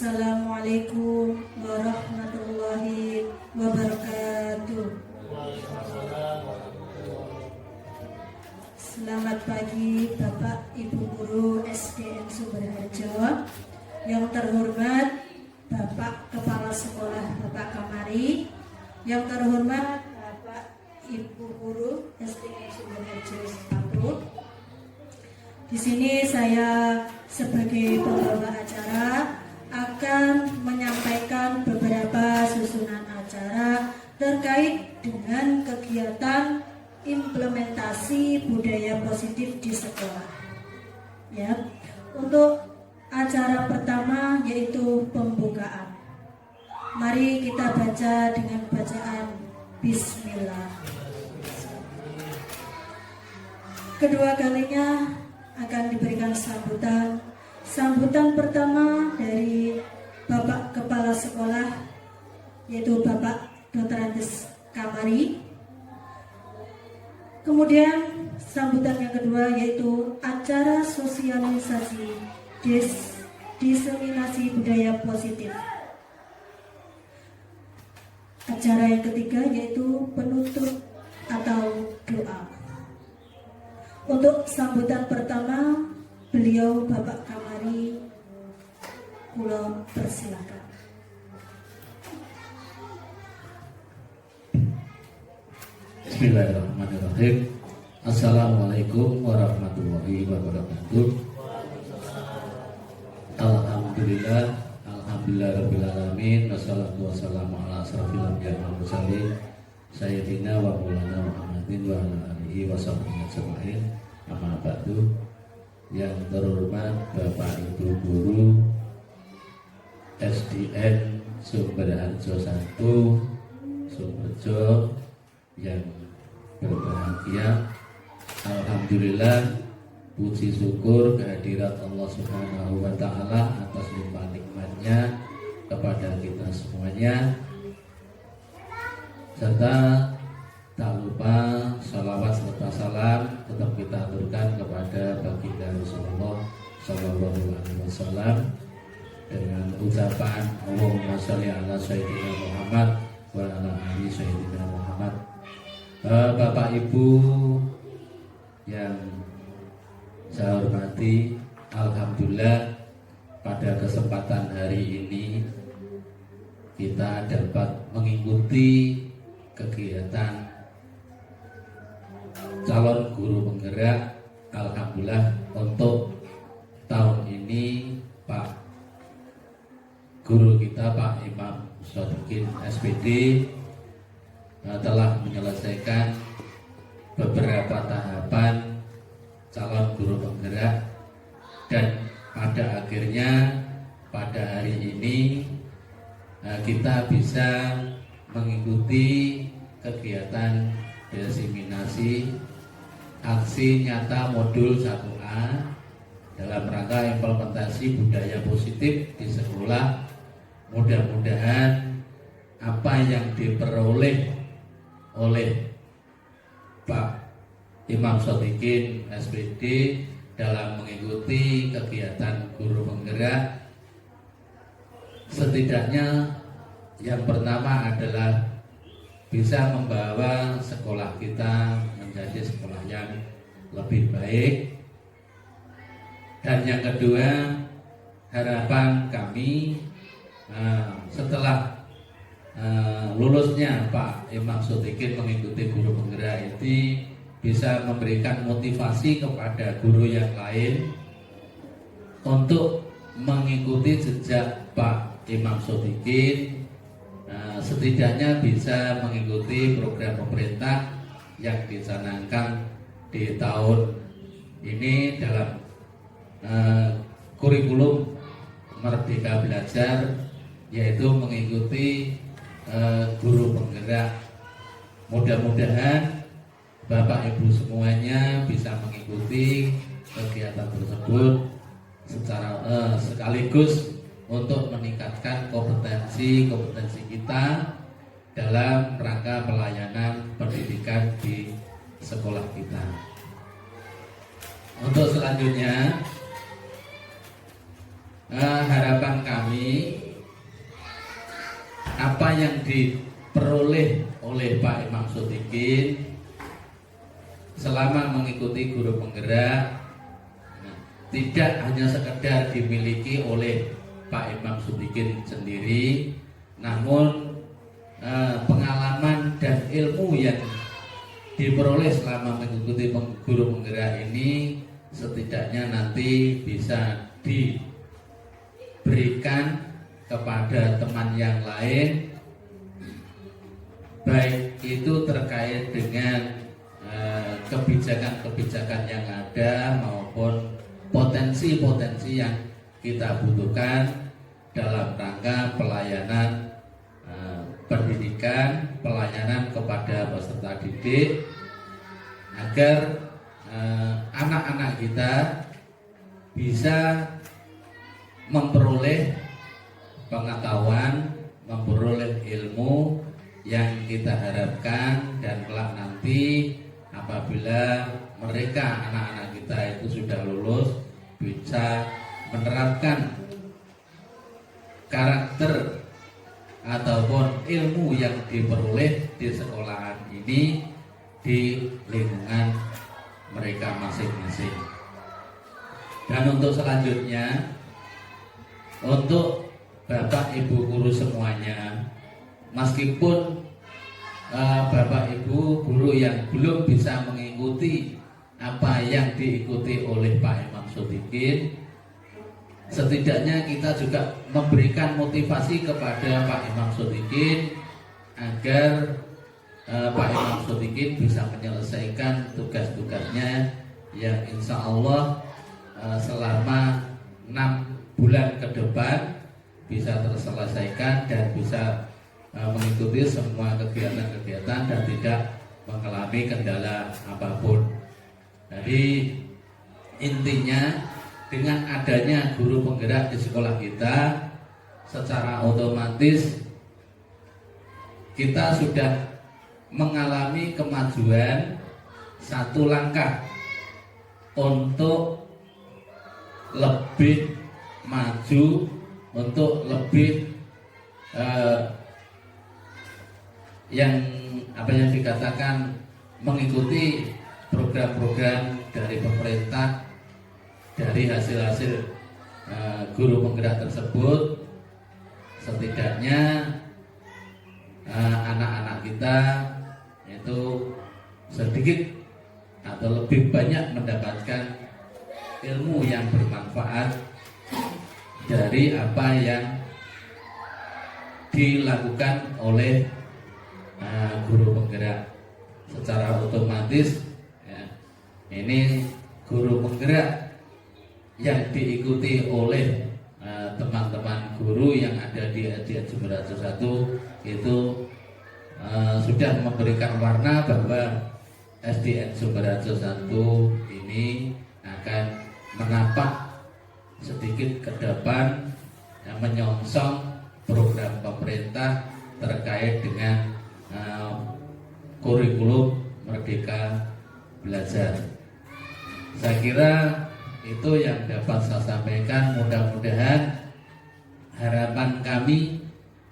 Assalamualaikum warahmatullahi wabarakatuh. Selamat pagi Bapak Ibu Guru SDN Sumberharjo. Yang terhormat Bapak Kepala Sekolah Bapak Kamari. Yang terhormat Bapak Ibu Guru SDN Sumberharjo 1. Di sini saya sebagai pembawa acara akan menyampaikan beberapa susunan acara terkait dengan kegiatan implementasi budaya positif di sekolah. Ya, untuk acara pertama yaitu pembukaan. Mari kita baca dengan bacaan Bismillah. Kedua kalinya akan diberikan sambutan. Sambutan pertama dari Bapak Kepala Sekolah yaitu Bapak Dr. Andes Kamari. Kemudian sambutan yang kedua yaitu acara sosialisasi diseminasi budaya positif. Acara yang ketiga yaitu penutup atau doa. Untuk sambutan pertama, beliau Bapak Kamari, kula persilakan. Bismillahirrahmanirrahim. Assalamualaikum warahmatullahi wabarakatuh. Alhamdulillah rabbil alamin. Wassalatu wassalamu ala asrofil anbiya'i wal mursalin sayyidina wa maulana Muhammadin wa ala alihi wa sahbihi ajmain. Amma ba'du. Yang terhormat Bapak Ibu Guru SDN Sumberharjo 1 Sumberjo yang berbahagia, alhamdulillah, puji syukur kehadirat Allah Subhanahu wa Ta'ala atas limpah nikmatnya kepada kita semuanya, serta tak lupa salawat serta salam tetap kita aturkan kepada baginda Rasulullah Sallallahu Alaihi Wasallam dengan ucapan Allahumma sholli ala sayyidina Muhammad wa ala ali sayyidina Muhammad. Bapak Ibu yang saya hormati, alhamdulillah pada kesempatan hari ini kita dapat mengikuti kegiatan calon guru penggerak. Alhamdulillah untuk tahun ini Pak Guru kita Pak Imam Shodikin SPD telah menyelesaikan beberapa tahapan calon guru penggerak, dan pada akhirnya pada hari ini kita bisa mengikuti kegiatan diseminasi aksi nyata modul 1A dalam rangka implementasi budaya positif di sekolah. Mudah-mudahan apa yang diperoleh oleh Pak Imam Shodikin SPD dalam mengikuti kegiatan guru penggerak, setidaknya yang pertama adalah bisa membawa sekolah kita menjadi sekolah yang lebih baik. Dan yang kedua, harapan kami setelah lulusnya Pak Imam Shodikin mengikuti guru penggerak ini bisa memberikan motivasi kepada guru yang lain untuk mengikuti jejak Pak Imam Shodikin. Setidaknya bisa mengikuti program pemerintah yang dicanangkan di tahun ini dalam kurikulum Merdeka Belajar, yaitu mengikuti guru penggerak. Mudah-mudahan Bapak Ibu semuanya bisa mengikuti kegiatan tersebut secara sekaligus untuk meningkatkan kompetensi kita dalam rangka pelayanan pendidikan di sekolah kita. Untuk selanjutnya harapan kami apa yang diperoleh oleh Pak Imam Sodikin selama mengikuti guru penggerak tidak hanya sekedar dimiliki oleh Pak Imam Sodikin sendiri, namun pengalaman dan ilmu yang diperoleh selama mengikuti guru penggerak ini setidaknya nanti bisa diberikan kepada teman yang lain, baik itu terkait dengan kebijakan-kebijakan yang ada maupun potensi-potensi yang kita butuhkan dalam rangka pelayanan pendidikan, pelayanan kepada peserta didik agar anak-anak kita bisa memperoleh pengetahuan, memperoleh ilmu yang kita harapkan, dan kelak nanti apabila mereka anak-anak kita itu sudah lulus bisa menerapkan karakter ataupun ilmu yang diperoleh di sekolahan ini di lingkungan mereka masing-masing. Dan untuk selanjutnya, untuk Bapak Ibu guru semuanya, meskipun Bapak Ibu guru yang belum bisa mengikuti apa yang diikuti oleh Pak Imam Sodikin, setidaknya kita juga memberikan motivasi kepada Pak Imam Sodikin agar Pak Imam Sodikin bisa menyelesaikan tugas-tugasnya yang insya Allah selama 6 bulan ke depan bisa terselesaikan dan bisa mengikuti semua kegiatan-kegiatan dan tidak mengalami kendala apapun. Jadi intinya dengan adanya guru penggerak di sekolah kita, secara otomatis kita sudah mengalami kemajuan satu langkah untuk lebih maju, untuk lebih yang dikatakan mengikuti program-program dari pemerintah, dari hasil-hasil guru penggerak tersebut. Setidaknya anak-anak kita itu sedikit atau lebih banyak mendapatkan ilmu yang bermanfaat dari apa yang dilakukan oleh guru penggerak. Secara otomatis ya, ini guru penggerak yang diikuti oleh teman-teman guru yang ada di SDN Sumberharjo 1 itu sudah memberikan warna bahwa SDN Sumberharjo 1 ini akan menapak sedikit ke depan yang menyongsong program pemerintah terkait dengan kurikulum Merdeka Belajar. Saya kira itu yang dapat saya sampaikan. Mudah-mudahan harapan kami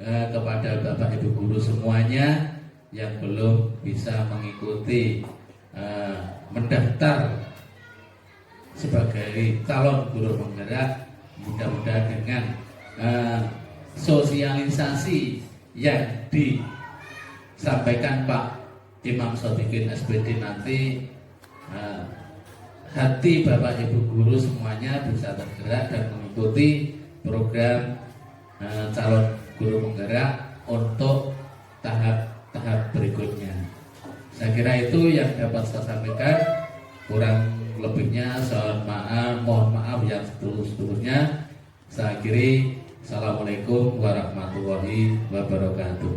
kepada Bapak Ibu guru semuanya yang belum bisa mengikuti mendaftar sebagai calon guru penggerak, mudah-mudahan dengan sosialisasi yang disampaikan Pak Imam Sodikin SPD nanti, hati Bapak Ibu guru semuanya bisa tergerak dan mengikuti program calon guru penggerak untuk tahap-tahap berikutnya. Saya kira itu yang dapat saya sampaikan. Kurang lebihnya mohon maaf yang setulus-tulusnya. Saya akhiri. Assalamualaikum warahmatullahi wabarakatuh.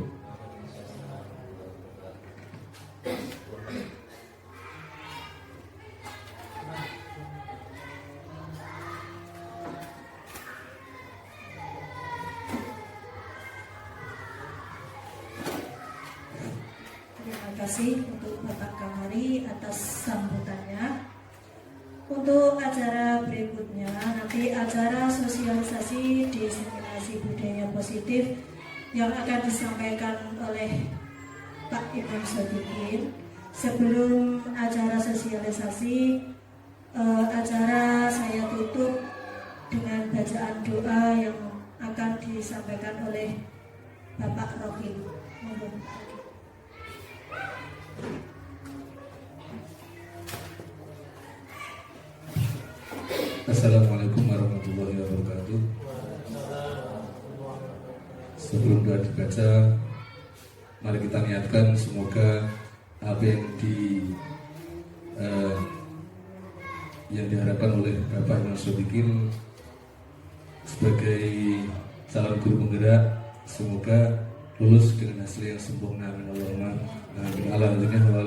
Terima kasih untuk Bapak Kamari atas sambutannya. untuk acara berikutnya, nanti acara sosialisasi diseminasi budaya positif yang akan disampaikan oleh Pak Imam Sodikin. Sebelum acara sosialisasi, acara saya tutup dengan bacaan doa yang akan disampaikan oleh Bapak Rohim. Assalamualaikum warahmatullahi wabarakatuh. Sebelum doa dibaca, mari kita niatkan semoga apa yang diharapkan oleh Bapak Imam Sodikin sebagai calon guru penggerak, semoga lulus dengan hasil yang sempurna. Amin Allahumma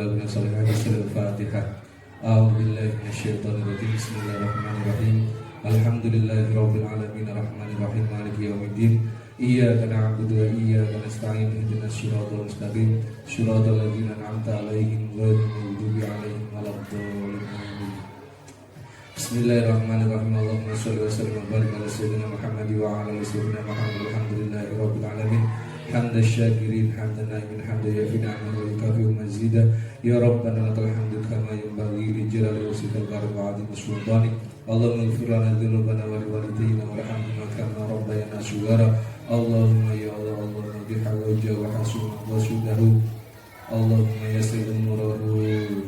amin. Al-Fatihah. A'udzubillahi minasyaitonirrajim. Bismillahirrahmanirrahim. Alhamdulillahirabbil alamin arrahmanir rahim maliki yaumiddin. Iyyaka na'budu wa iyyaka nasta'in ihdinas siratal mustaqim siratal ladzina an'amta 'alaihim ghairil maghdubi 'alaihim waladdallin. Bismillahirrahmanirrahim. Allahumma shalli wa sallim wa barik ala sayyidina Muhammad wa ala ali sayyidina Muhammad. Alhamdulillahirabbil alamin. Hamdan syakirin, hamdan naimin, hamdan yafi ni'amahu wa yukafi mazida. Ya Rabbana lakal hamdu kama yanbaghi li jalali wajhikal karim wa 'azimi sultanik. Allahumma ighfir lana dzunubana wa liwalidayna warhamhuma kama rabbayana shighara. Allahumma ya Allah, Allahumma bihawajah wa hasuna wa sudahu. Allahumma yassir umurahu,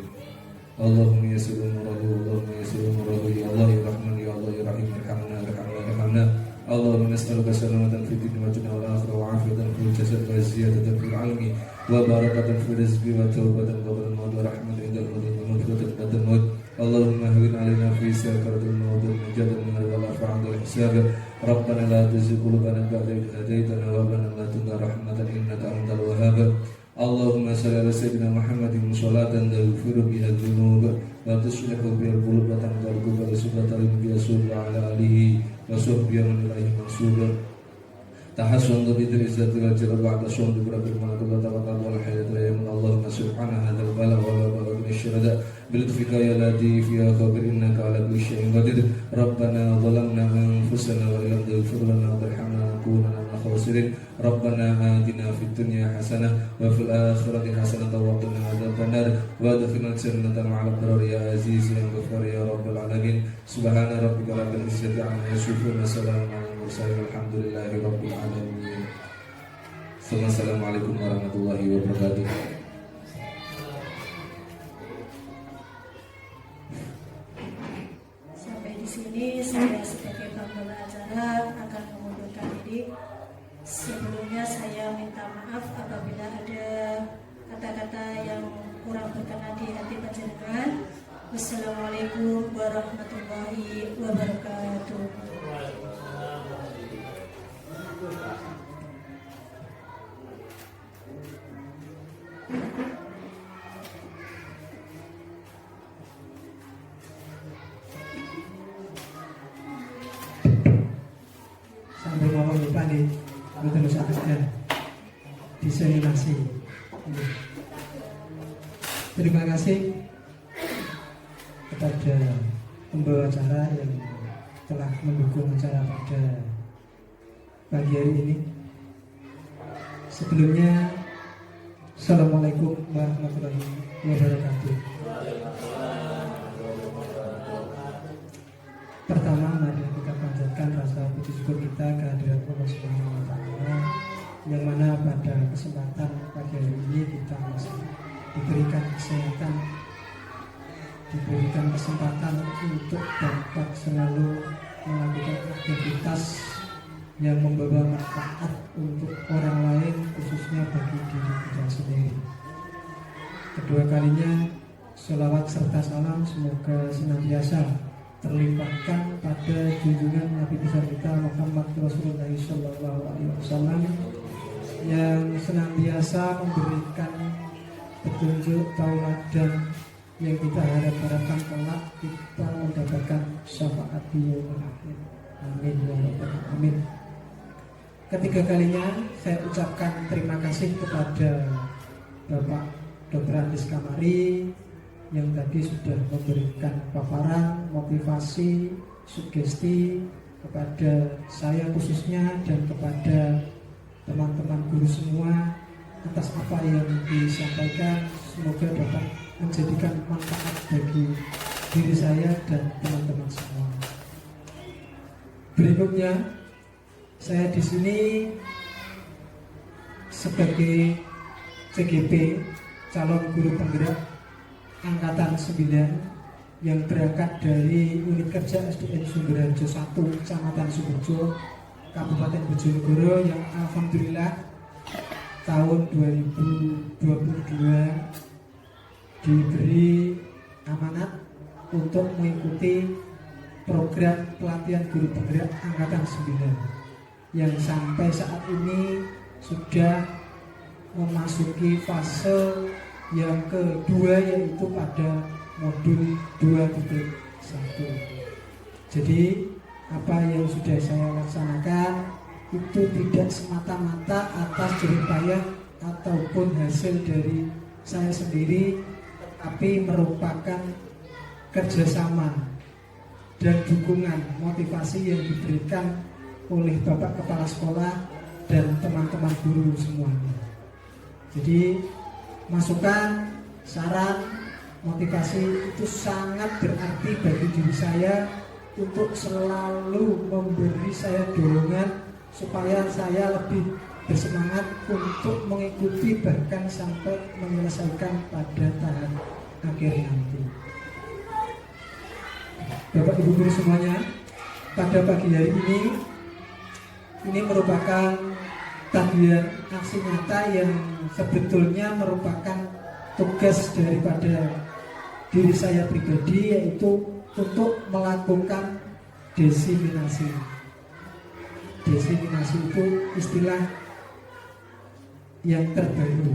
Allahumma yassir umurahu, Allahumma yassir umurahu. Ya Allah ya Rahman ya Allah ya Rahim, irhamna irhamna irhamna. Allahumma nas'aluka salamatan fid dunya wa wal akhirah wa 'afiyatan fil jasad wa ziyadatan fil 'ilmi wa barakatan fil rizqi wa tawbatan qabla al-maut wa rahmatan indal maut wa maghfiratan ba'da al-maut. Allahumma hawwin 'alaina fi sakaratil maut wa najatan min al-bala fa'al hisab. Rabbana la tuzigh qulubana ba'da idh hadaytana wa hab lana min ladunka rahmatan innaka antal wahhab. Allahumma shalli ala sayyidina Muhammadin sholatan taghfiru biha dzunub wa tuslihu biha al-qulub wa tanqalqu bi subhatil bi'asul wa ala alihi wa sahbihi man ilaihi mansub. Tahassun bi izzati wal jalal wa tasawwur bi rabbil malakuti wa tawakkal wal hayat la yamun. Allahumma subhana hadzal bala wa la bala min syurada bil lutfika ya latif ya khabir innaka ala kulli syai'in qadir. Rabbana zalamna anfusana wa illam taghfir lana wa tarhamna lanakunanna minal khasirin. Rabbana atina fid dunya hasanah wa fil akhirati hasanah wa qina adzabannar wa adkhilna jannata ma'al abrar ya aziz ya ghafar ya rabbal alamin. Subhana rabbika rabbil izzati amma yasifun wa salamun alal mursalin walhamdulillahi rabbil alamin. Assalamualaikum warahmatullahi wabarakatuh. Sampai di sini saya sebagai pembawa acara akan mengundurkan diri. Sebelumnya saya minta maaf apabila ada kata-kata yang kurang berkenan di hati panjenengan. Wassalamualaikum warahmatullahi wabarakatuh. Sampai ngomong lupa nih, betul saatnya diseminasi. Terima kasih kepada pembawa acara yang telah mendukung acara pada pagi hari ini. Sebelumnya, Assalamualaikum warahmatullahi wabarakatuh. Pertama, mari kita panjatkan rasa puji syukur kita kehadirat Allah Subhanahu wa Ta'ala, yang mana pada kesempatan pagi hari ini kita masih diberikan kesehatan, diberikan kesempatan untuk dapat selalu melakukan aktivitas yang membawa manfaat untuk orang lain, khususnya bagi diri kita sendiri. Kedua kalinya, sholawat serta salam semoga senantiasa terlimpahkan pada junjungan Nabi besar kita Muhammad Rasulullah Sallallahu Alaihi Wasallam yang senantiasa memberikan petunjuk tauladan yang kita harapkan kelak kita mendapatkan syafaat di yaumil akhir. Amin ya rabbal alamin. Ketiga kalinya saya ucapkan terima kasih kepada Bapak Dr. Andis Kamari yang tadi sudah memberikan paparan, motivasi, sugesti kepada saya khususnya dan kepada teman-teman guru semua atas apa yang disampaikan. Semoga dapat menjadikan manfaat bagi diri saya dan teman-teman semua. Berikutnya, saya di sini sebagai CGP, calon guru penggerak Angkatan 9 yang berangkat dari Unit Kerja SDN Sumberharjo 1, Kecamatan Sukoharjo, Kabupaten Bojonegoro, yang alhamdulillah tahun 2022 diberi amanat untuk mengikuti program pelatihan guru penggerak Angkatan 9 yang sampai saat ini sudah memasuki fase yang kedua, yaitu pada modul 2.1. Jadi apa yang sudah saya laksanakan itu tidak semata-mata atas jerih payah ataupun hasil dari saya sendiri, tapi merupakan kerjasama dan dukungan motivasi yang diberikan oleh Bapak Kepala Sekolah dan teman-teman guru semuanya. Jadi masukan, saran, motivasi itu sangat berarti bagi diri saya untuk selalu memberi saya dorongan supaya saya lebih bersemangat untuk mengikuti bahkan sampai menyelesaikan pada tahap akhir nanti. Bapak Ibu guru semuanya, pada pagi hari ini merupakan tagihan aksi nyata yang sebetulnya merupakan tugas daripada diri saya pribadi, yaitu untuk melakukan desiminasi. Desiminasi itu istilah yang terbaru,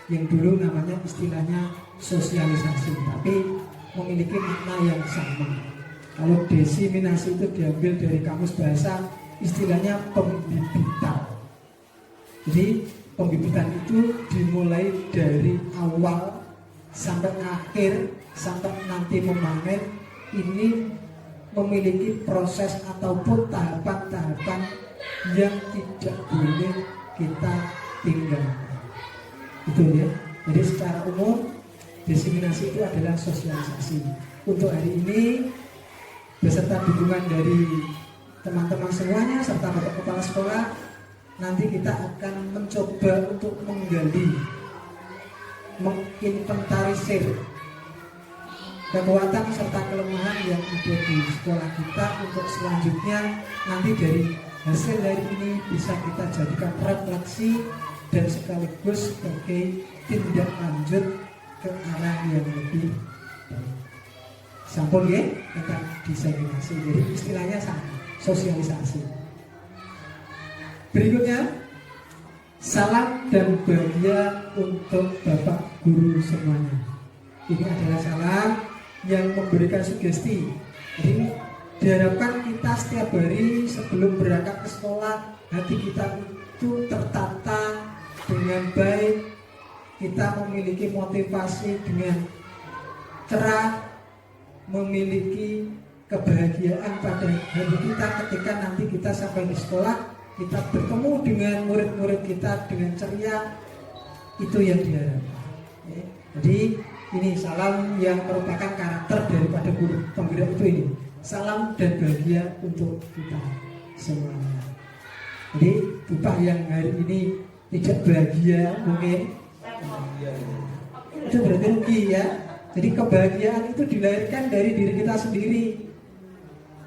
yang dulu namanya istilahnya sosialisasi, tapi memiliki makna yang sama. Kalau desiminasi itu diambil dari kamus bahasa, istilahnya pembibitan. Jadi pembibitan itu dimulai dari awal sampai akhir, sampai nanti memanen. Ini memiliki proses ataupun tahapan-tahapan yang tidak boleh kita tinggalkan. Itu ya. Jadi secara umum desiminasi itu adalah sosialisasi. Untuk hari ini beserta dukungan dari teman-teman semuanya serta Bapak Kepala Sekolah, nanti kita akan mencoba untuk menggali, menginventarisir kekuatan serta kelemahan yang ada di sekolah kita, untuk selanjutnya nanti dari hasil dari ini bisa kita jadikan refleksi dan sekaligus sebagai tindak lanjut ke arah yang lebih baik. Sampun ya, kita diseminasi. Jadi istilahnya sama, sosialisasi. Berikutnya, salam dan bahagia untuk Bapak Guru semuanya. Ini adalah salam yang memberikan sugesti. Jadi diharapkan kita setiap hari sebelum berangkat ke sekolah, hati kita itu tertata dengan baik, kita memiliki motivasi dengan cerah, memiliki kebahagiaan pada hari kita ketika nanti kita sampai di sekolah, kita bertemu dengan murid-murid kita dengan ceria. Itu yang diharapkan. Jadi ini salam yang merupakan karakter daripada guru penggerak itu ini. Salam dan bahagia untuk kita semuanya. Jadi upah yang hari ini tidak bahagia mungkin itu berarti rugi ya. Jadi kebahagiaan itu dilahirkan dari diri kita sendiri.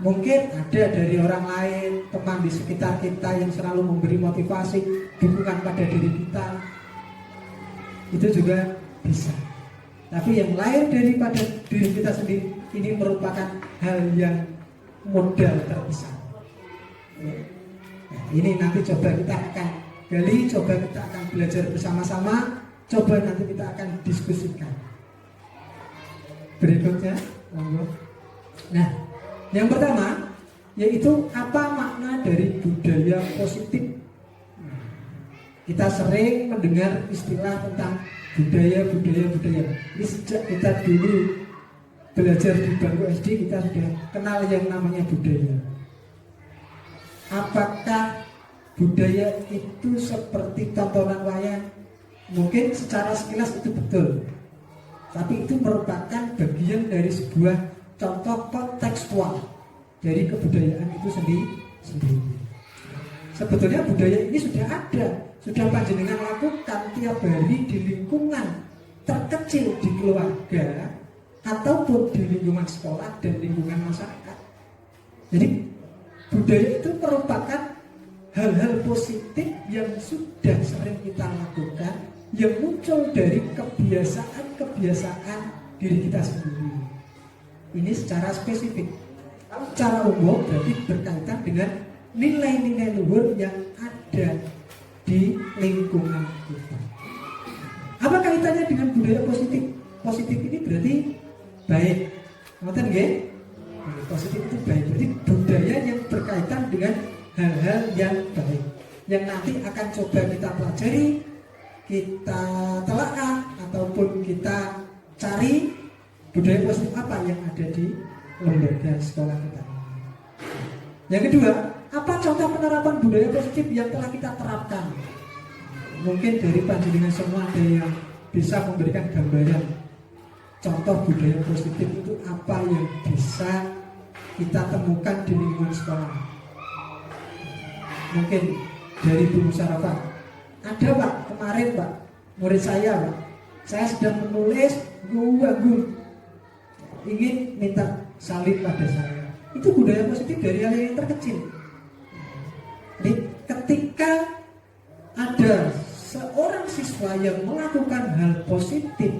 Mungkin ada dari orang lain, teman di sekitar kita yang selalu memberi motivasi, dukungan pada diri kita. Itu juga bisa. Tapi yang lain daripada diri kita sendiri, ini merupakan hal yang modal terbesar. Nah, ini nanti coba kita akan gali, coba kita akan belajar bersama-sama, coba nanti kita akan diskusikan. Berikutnya, nah, yang pertama yaitu apa makna dari budaya positif. Kita sering mendengar istilah tentang budaya. Ini sejak kita dulu belajar di bangku SD kita sudah kenal yang namanya budaya. Apakah budaya itu seperti tontonan wayang? Mungkin secara sekilas itu betul, tapi itu merupakan bagian dari sebuah contoh kontekstual dari kebudayaan itu sendiri. Sebetulnya budaya ini sudah ada, sudah panjenengan lakukan tiap hari di lingkungan terkecil di keluarga ataupun di lingkungan sekolah dan lingkungan masyarakat. Jadi budaya itu merupakan hal-hal positif yang sudah sering kita lakukan, yang muncul dari kebiasaan-kebiasaan diri kita sendiri. Ini secara spesifik. Kalau secara umum berarti berkaitan dengan nilai-nilai luhur yang ada di lingkungan kita. Apa kaitannya dengan budaya positif? Positif ini berarti baik. Ngoten nggih? Positif itu baik. Berarti budaya yang berkaitan dengan hal-hal yang baik, yang nanti akan coba kita pelajari, kita telaah ataupun kita cari budaya positif apa yang ada di lembaga sekolah kita. Yang kedua, apa contoh penerapan budaya positif yang telah kita terapkan? Mungkin dari panjenengan semua ada yang bisa memberikan gambaran contoh budaya positif itu apa yang bisa kita temukan di lingkungan sekolah. Mungkin dari Bu Musarafah. Ada Pak, kemarin Pak, murid saya Pak, saya sedang menulis gua ingin minta salin pada saya. Itu budaya positif dari hal yang terkecil. Jadi ketika ada seorang siswa yang melakukan hal positif,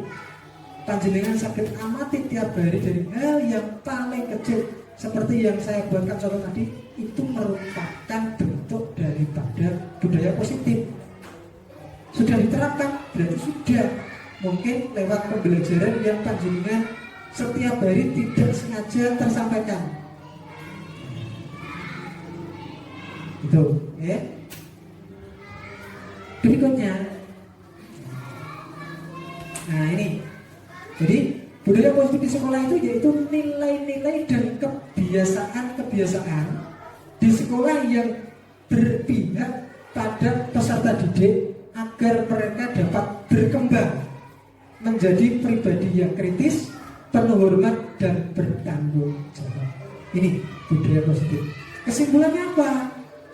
panjenengan sakit amati tiap hari dari hal yang paling kecil seperti yang saya buatkan contoh tadi, itu merupakan bentuk daripada budaya positif. Sudah diterapkan, berarti sudah mungkin lewat pembelajaran yang panjenengan setiap hari tidak sengaja tersampaikan. Itu, ya. Berikutnya, nah ini, jadi budaya positif di sekolah itu yaitu nilai-nilai dan kebiasaan-kebiasaan di sekolah yang berpihak pada peserta didik agar mereka dapat berkembang menjadi pribadi yang kritis, penuh hormat dan bertanggung jawab. Ini budaya positif. Kesimpulannya apa?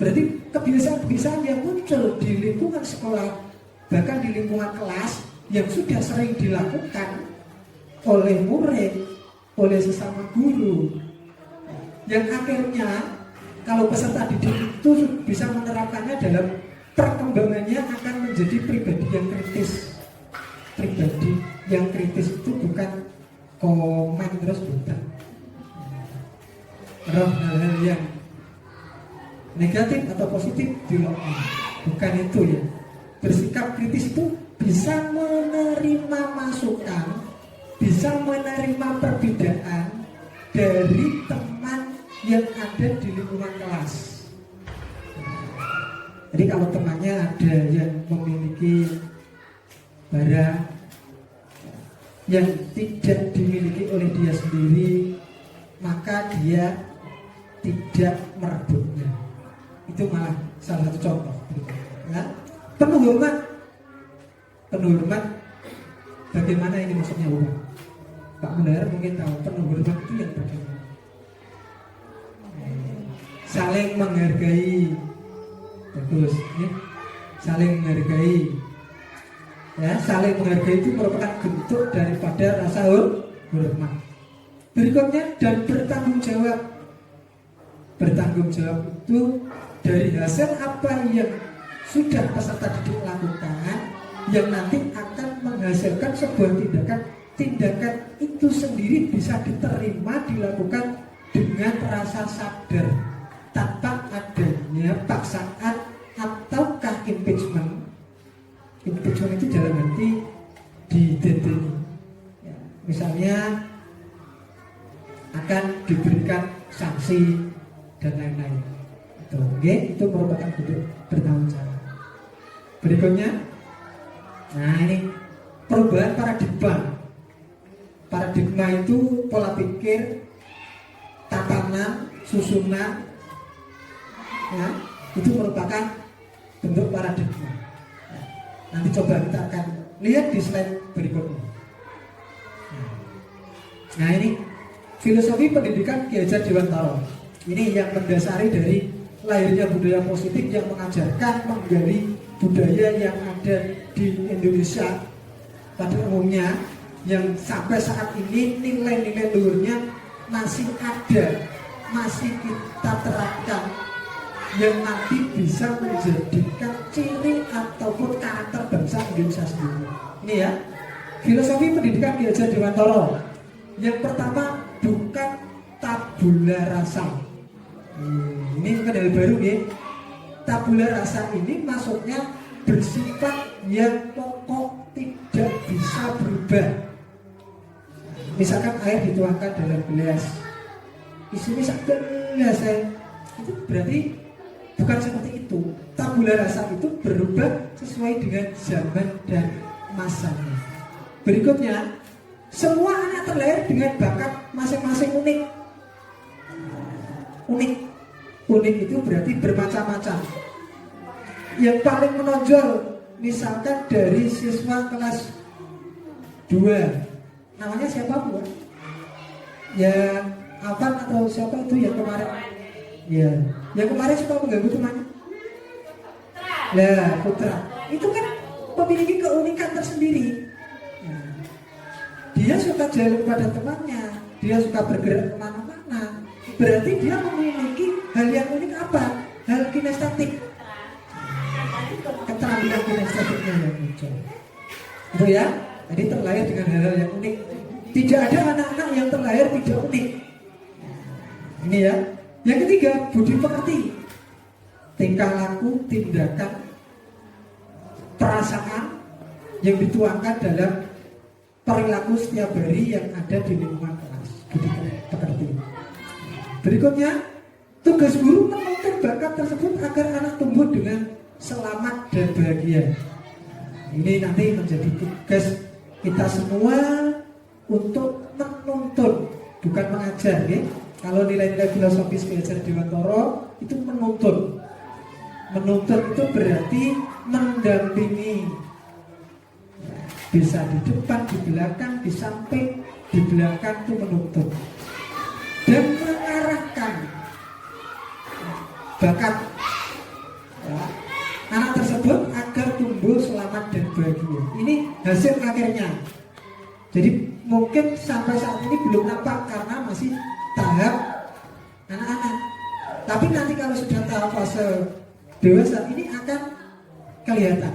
Berarti kebiasaan-kebiasaan yang muncul di lingkungan sekolah, bahkan di lingkungan kelas yang sudah sering dilakukan oleh murid, oleh sesama guru, yang akhirnya kalau peserta didik itu bisa menerapkannya dalam perkembangannya akan menjadi pribadi yang kritis. Pribadi yang kritis itu bukan komen terus bukan. Hal-hal yang negatif atau positif dilakukan, bukan itu ya. Bersikap kritis itu bisa menerima masukan, bisa menerima perbedaan dari teman yang ada di lingkungan kelas. Jadi kalau temannya ada yang memiliki barang yang tidak dimiliki oleh dia sendiri, maka dia tidak merebutnya. Itu malah salah satu contoh. Ya? Penuh hormat. Bagaimana ini maksudnya Bapak? Pak Mundar mungkin tahu penuh hormat itu yang bagaimana? Saling menghargai. Bagus, ya? Saling menghargai. Ya, saling menghargai itu merupakan bentuk daripada rasa hormat. Berikutnya, dan bertanggung jawab. Bertanggung jawab itu dari hasil apa yang sudah peserta didik lakukan, yang nanti akan menghasilkan sebuah tindakan itu sendiri bisa diterima, dilakukan dengan rasa sadar tanpa adanya paksaan ataukah impeachment. Impeachment itu dalam arti didedengi, ya, misalnya akan diberikan sanksi dan lain-lain. Itu merupakan bentuk bertanggung jawab. Berikutnya, nah ini perubahan paradigma. Paradigma itu pola pikir, tatanan, susunan, ya, itu merupakan bentuk paradigma. Nanti coba kita akan lihat di slide berikutnya. Nah ini filosofi pendidikan Ki Hajar Dewantara. Ini yang mendasari dari lahirnya budaya positif yang mengajarkan menggali budaya yang ada di Indonesia pada umumnya, yang sampai saat ini nilai-nilai luhurnya masih ada, masih kita terapkan, yang nanti bisa menjadikan ciri ataupun karakter bangsa Indonesia sendiri. Ini ya, filosofi pendidikan Ki Hajar Dewantara. Yang pertama, bukan tabula rasa. Ini bukan hal baru ya. Tabula rasa ini maksudnya bersifat yang pokok, tidak bisa berubah. Misalkan air dituangkan dalam gelas, isinya satu gelas, itu berarti bukan seperti itu. Tabula rasa itu berubah sesuai dengan zaman dan masanya. Berikutnya, semua anak terlahir dengan bakat masing-masing unik. Unik itu berarti bermacam-macam. Yang paling menonjol misalkan dari siswa kelas 2, namanya siapa Bu? Yang Afan atau siapa itu yang kemarin? Ya, yang kemarin suka mengganggu temannya. Nah, Putra itu kan memiliki keunikan tersendiri. Dia suka jalan kepada temannya, dia suka bergerak kemana-mana. Berarti dia memiliki hal yang unik apa? Hal kinestetik. Keterampilan kinestetiknya yang muncul. Itu ya, jadi terlahir dengan hal-hal yang unik. Tidak ada anak-anak yang terlahir tidak unik. Ini ya. Yang ketiga, budi pekerti. Tingkah laku, tindakan, perasaan yang dituangkan dalam perilaku setiap hari yang ada di lingkungan kelas. Budi pekerti. Berikutnya, tugas guru menuntut bakat tersebut agar anak tumbuh dengan selamat dan bahagia. Ini nanti menjadi tugas kita semua untuk menuntut, bukan mengajar ya. Kalau nilai-nilai filosofis Ki Hajar Dewantara itu menuntut. Menuntut itu berarti mendampingi. Bisa di depan, di belakang, di samping, di belakang itu menuntut. Dan mengarahkan bakat ya, anak tersebut agar tumbuh selamat dan bahagia. Ini hasil akhirnya. Jadi mungkin sampai saat ini belum nampak karena masih tahap anak-anak. Tapi nanti kalau sudah tahap fase dewasa ini akan kelihatan.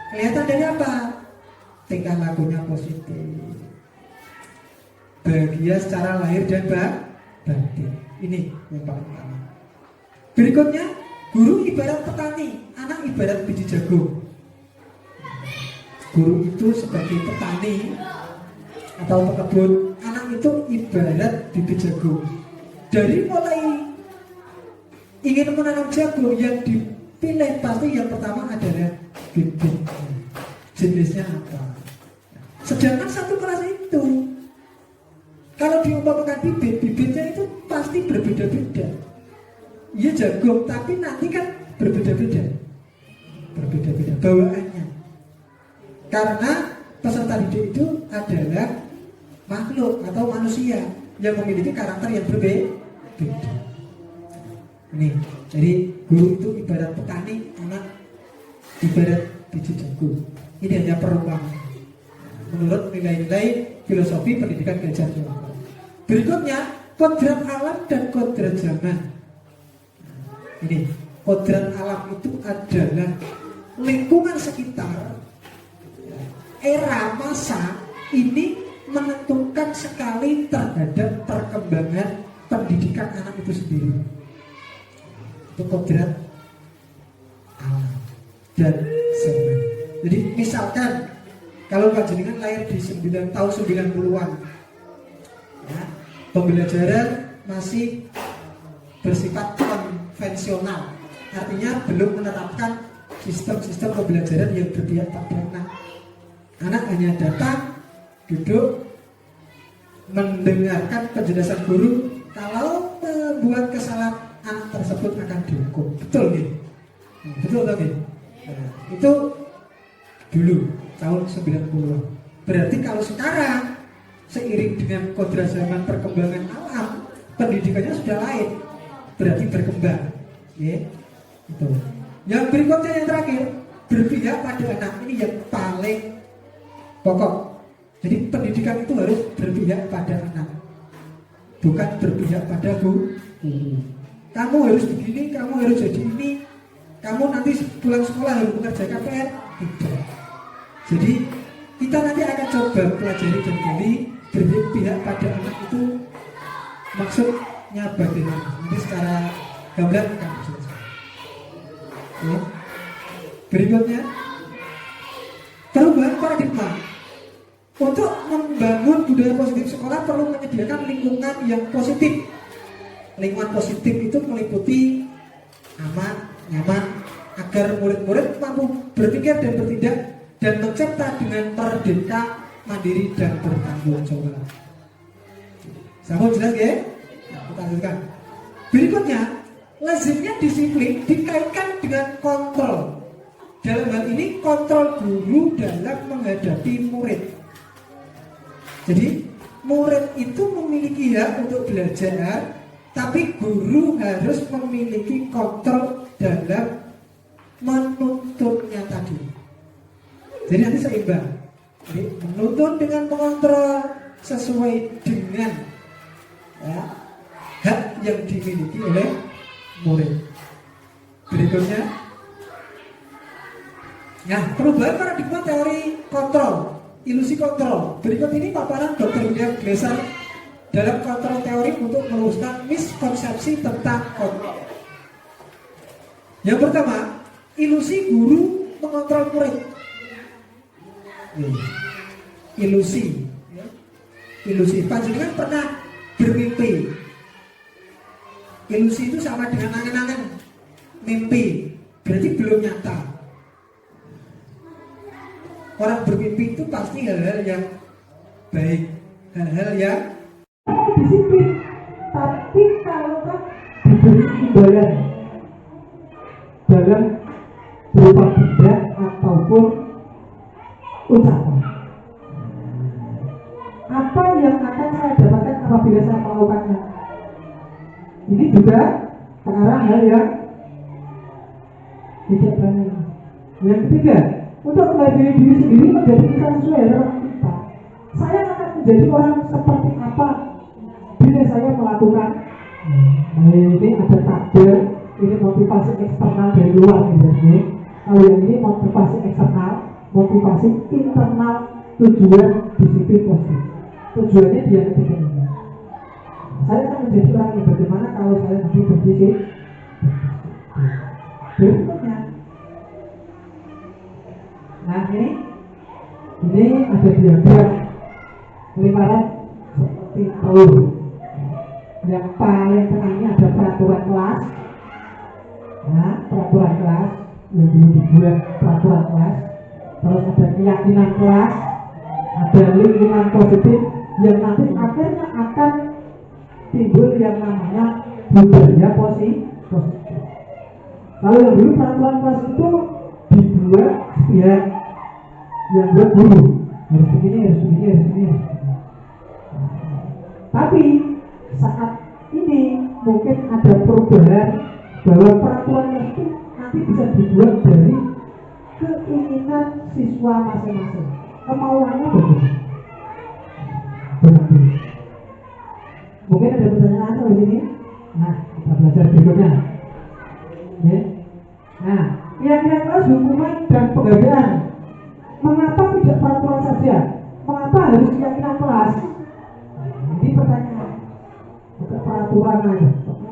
Kelihatan dari apa? Tingkah lakunya positif, bahagia secara lahir dan batin. Ini yang paling utama. Berikutnya, guru ibarat petani, anak ibarat biji jagung. Guru itu sebagai petani atau pekebun, anak itu ibarat bibit jagung. Dari mulai ingin menanam jagung, yang dipilih pasti yang pertama adalah bibit. Jenisnya apa? Sedangkan satu kelas itu, kalau diumpamakan bibitnya itu pasti berbeda-beda. Iya jagung, tapi nanti kan berbeda-beda bawaannya. Karena peserta didik itu adalah makhluk atau manusia yang memiliki karakter yang berbeda. Ini, jadi guru itu ibarat petani, anak ibarat biji jagung. Ini hanya perumpamaan menurut nilai-nilai filosofi pendidikan Ki Hajar Dewantara. Berikutnya, kodrat alam dan kodrat zaman. Ini, kodrat alam itu adalah lingkungan sekitar, era masa ini menentukan sekali terhadap perkembangan pendidikan anak itu sendiri. Itu kodrat alam dan zaman. Jadi misalkan kalau panjenengan lahir di tahun 90-an ya, pembelajaran masih bersifat konvensional, artinya belum menerapkan sistem-sistem pembelajaran yang berpihak pada anak. Anak hanya datang, duduk, mendengarkan penjelasan guru. Kalau membuat kesalahan, anak tersebut akan dihukum. Betul nih? Betul tak nih? Nah, itu dulu tahun 90-an. Berarti kalau sekarang seiring dengan kodrat zaman perkembangan alam, pendidikannya sudah lain. Berarti berkembang. Ya. Itu. Yang berikutnya yang terakhir, berpihak pada anak, ini yang paling pokok. Jadi pendidikan itu harus berpihak pada anak, bukan berpihak pada guru. Kamu harus begini, kamu harus jadi ini, kamu nanti pulang sekolah harus mengerjakan PR. Tidak. Jadi kita nanti akan coba pelajari dan gali berpihak pada anak itu maksudnya bagaimana. Nanti secara gamblang akan dijelaskan. Ya. Berikutnya, perubahan paradigma. Untuk membangun budaya positif sekolah perlu menyediakan lingkungan yang positif. Lingkungan positif itu meliputi aman, nyaman, agar murid-murid mampu berpikir dan bertindak dan mencipta dengan merdeka, mandiri dan bertanggung jawab. Sama jelas ya? Nah, kita lanjutkan. Berikutnya, lazimnya disiplin dikaitkan dengan kontrol. Dalam hal ini kontrol guru dalam menghadapi murid. Jadi murid itu memiliki hak untuk belajar, tapi guru harus memiliki kontrol dalam menuntutnya tadi. Jadi nanti seimbang. Jadi menuntut dengan mengontrol sesuai dengan ya, hak yang dimiliki oleh murid. Berikutnya, nah, perubahan paradigma teori kontrol, ilusi kontrol. Berikut ini paparan Dr. William Glasser dalam kontrol teori untuk meluruskan miskonsepsi tentang kontrol. Yang pertama, ilusi guru mengontrol murid. Ilusi, ilusi. Panjenengan pernah bermimpi? Ilusi itu sama dengan angan-angan, mimpi. Berarti belum nyata. Orang bermimpi itu pasti hal-hal yang baik, hal-hal yang disiplin. Tapi kalau kan diberi imbalan dalam berupa benda ataupun ucapan, apa yang akan saya dapatkan apabila saya melakukannya? Ini juga sekarang hal yang tidak berani. Yang ketiga, untuk menghargai diri sendiri menjadi kita sesuai dengan kita. Saya akan menjadi orang seperti apa bila saya melakukan. Ini ada takdir, ini motivasi eksternal dari luar ini. Kalau yang ini motivasi eksternal, motivasi internal, tujuan disiplin positif. Tujuannya dia ketika ini. Saya akan menjadi orang yang bagaimana kalau saya nanti berdisiplin. Berikutnya. Nah ini ada diagram lingkaran seperti telur. Yang paling tengah ini ada peraturan kelas. Nah, peraturan kelas yang dulu dibuat peraturan kelas. Terus ada keyakinan kelas, ada lingkungan positif yang nanti akhirnya akan timbul yang namanya budaya positif. Kalau yang dulu peraturan kelas itu dibuat ya yang buat guru harus begini, harus begini, harus begini. Tapi saat ini mungkin ada perubahan bahwa peraturan itu nanti bisa dibuat dari keinginan siswa masing-masing, kemauannya berbeda. Mungkin ada pertanyaan di sini. Nah, kita belajar berikutnya. Ya. Nah, keyakinan kelas, hukuman dan penghargaan. Mengapa tidak peraturan saja? Mengapa harus keyakinan kelas? Ini pertanyaan. Bukan peraturan aja,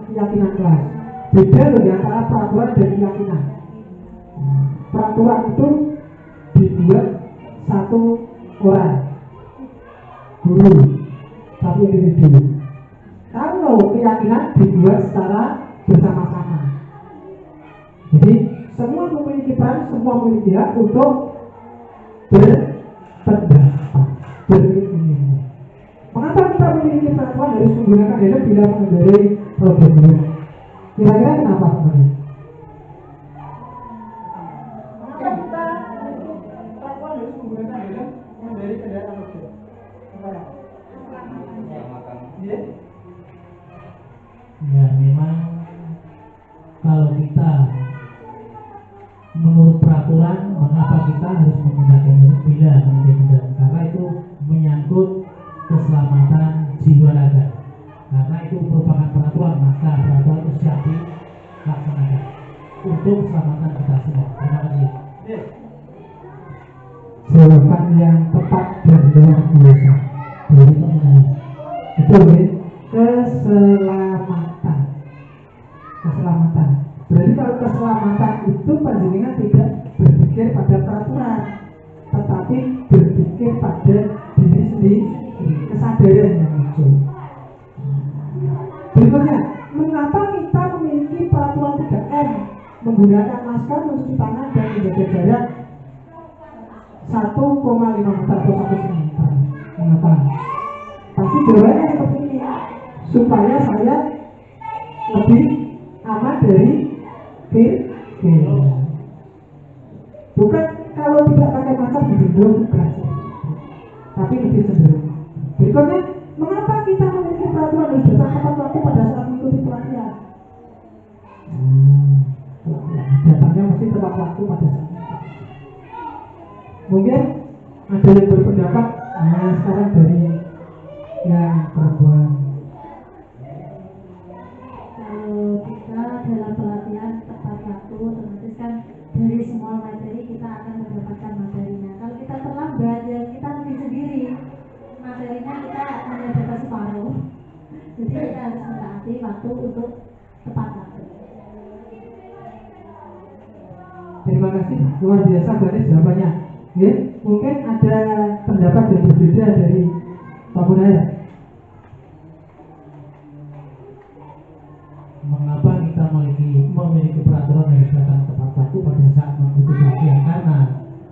keyakinan kelas. Beda loh antara peraturan dan keyakinan. Peraturan itu dibuat satu orang, guru, satu individu. Kalau keyakinan dibuat secara bersama-sama. Jadi Semua memiliki peran, semua memiliki hak untuk berpendapat, beropini. Mengapa kita memiliki peraturan harus menggunakan helm bila mengendarai roda dua? Kira-kira kenapa, teman-teman? Mengapa kita memiliki peraturan harus menggunakan helm mengendarai kendaraan roda? Iya? Ya memang kalau kita menurut peraturan, mengapa kita harus menggunakan helm bila mengendarai kendaraan? Karena itu menyangkut keselamatan jiwa raga. Karena itu merupakan peraturan, maka peraturan itu siap dilaksanakan untuk keselamatan kita semua. Terima kasih. Jawaban yang tepat dan luar biasa dari teman-teman. Betul, ya? Keselamatan. Berarti kalau keselamatan itu panjenengan tidak berpikir pada peraturan, tetapi berpikir pada diri sendiri, kesadaran yang muncul. Berikutnya, mengapa kita memiliki peraturan 3M menggunakan masker, mencuci tangan dan menjaga jarak 1,5 meter atau 1 meter? Mengapa? Pasti jawabannya seperti ini, supaya saya lebih aman dari virus. Bukan kalau tidak pakai masker didorong keras, tapi lebih cenderung. Berikutnya, mengapa kita memiliki peraturan harus datang tepat waktu pada saat mengikuti pelatihan? Datangnya mesti tepat waktu pada saat itu. Mungkin ada yang berpendapat, sekarang dari yang perempuan. Kalau kita dalam pelatihan tepat waktu, otomatis kan dari semua materi kita akan mendapatkan materinya. Kalau kita terlambat, ya kita rugi sendiri. Materinya kita hanya dapat separuh. Jadi kita harus mentaati waktu untuk tepat waktu. Terima kasih, luar biasa Baris jawabannya. Ya, mungkin ada pendapat yang berbeda dari Pak Munahir. Mengapa kita memiliki peraturan yang datang tepat waktu pada saat mengikuti pelatihan? Karena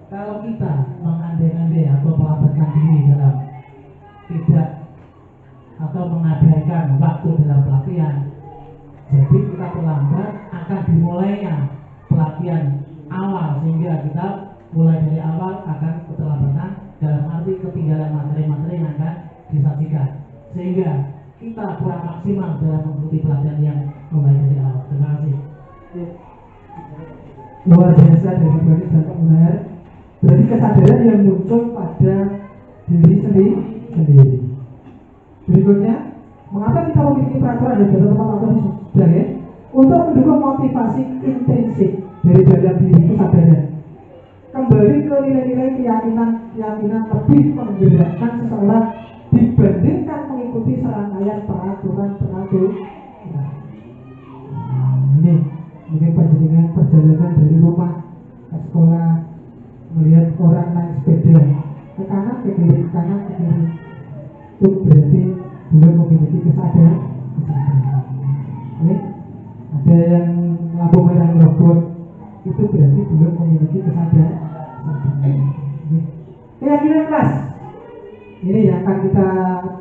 kalau kita mengandai-andai atau melambatkan diri dalam tidak atau mengabaikan waktu dalam pelatihan, jadi kita terlambat akan dimulainya pelatihan awal, sehingga kita mulai dari awal akan keterlambatan dalam arti ketinggalan materi-materi yang akan disajikan, sehingga kita kurang maksimal dalam mengikuti pelatihan yang mulai dari awal. Terima kasih. Luar biasa dari Baris dan Pak Munahir. Berarti kesadaran yang muncul pada diri sendiri. Berikutnya, mengapa kita memiliki peraturan dan jadwal tepat waktu sudah ya? Untuk mendukung motivasi intrinsik dari dalam diri kesadaran. Kembali ke nilai-nilai keyakinan lebih menggerakkan seseorang dibandingkan mengikuti serangkaian peraturan. Ini mungkin panjenengan perjalanan dari rumah ke sekolah, melihat orang naik sepeda ke kanan ke kiri, itu berarti belum memiliki kesadaran. Ada yang lampu merah merobot, itu berarti belum memiliki kesadaran. Keyakinan kelas ini yang akan kita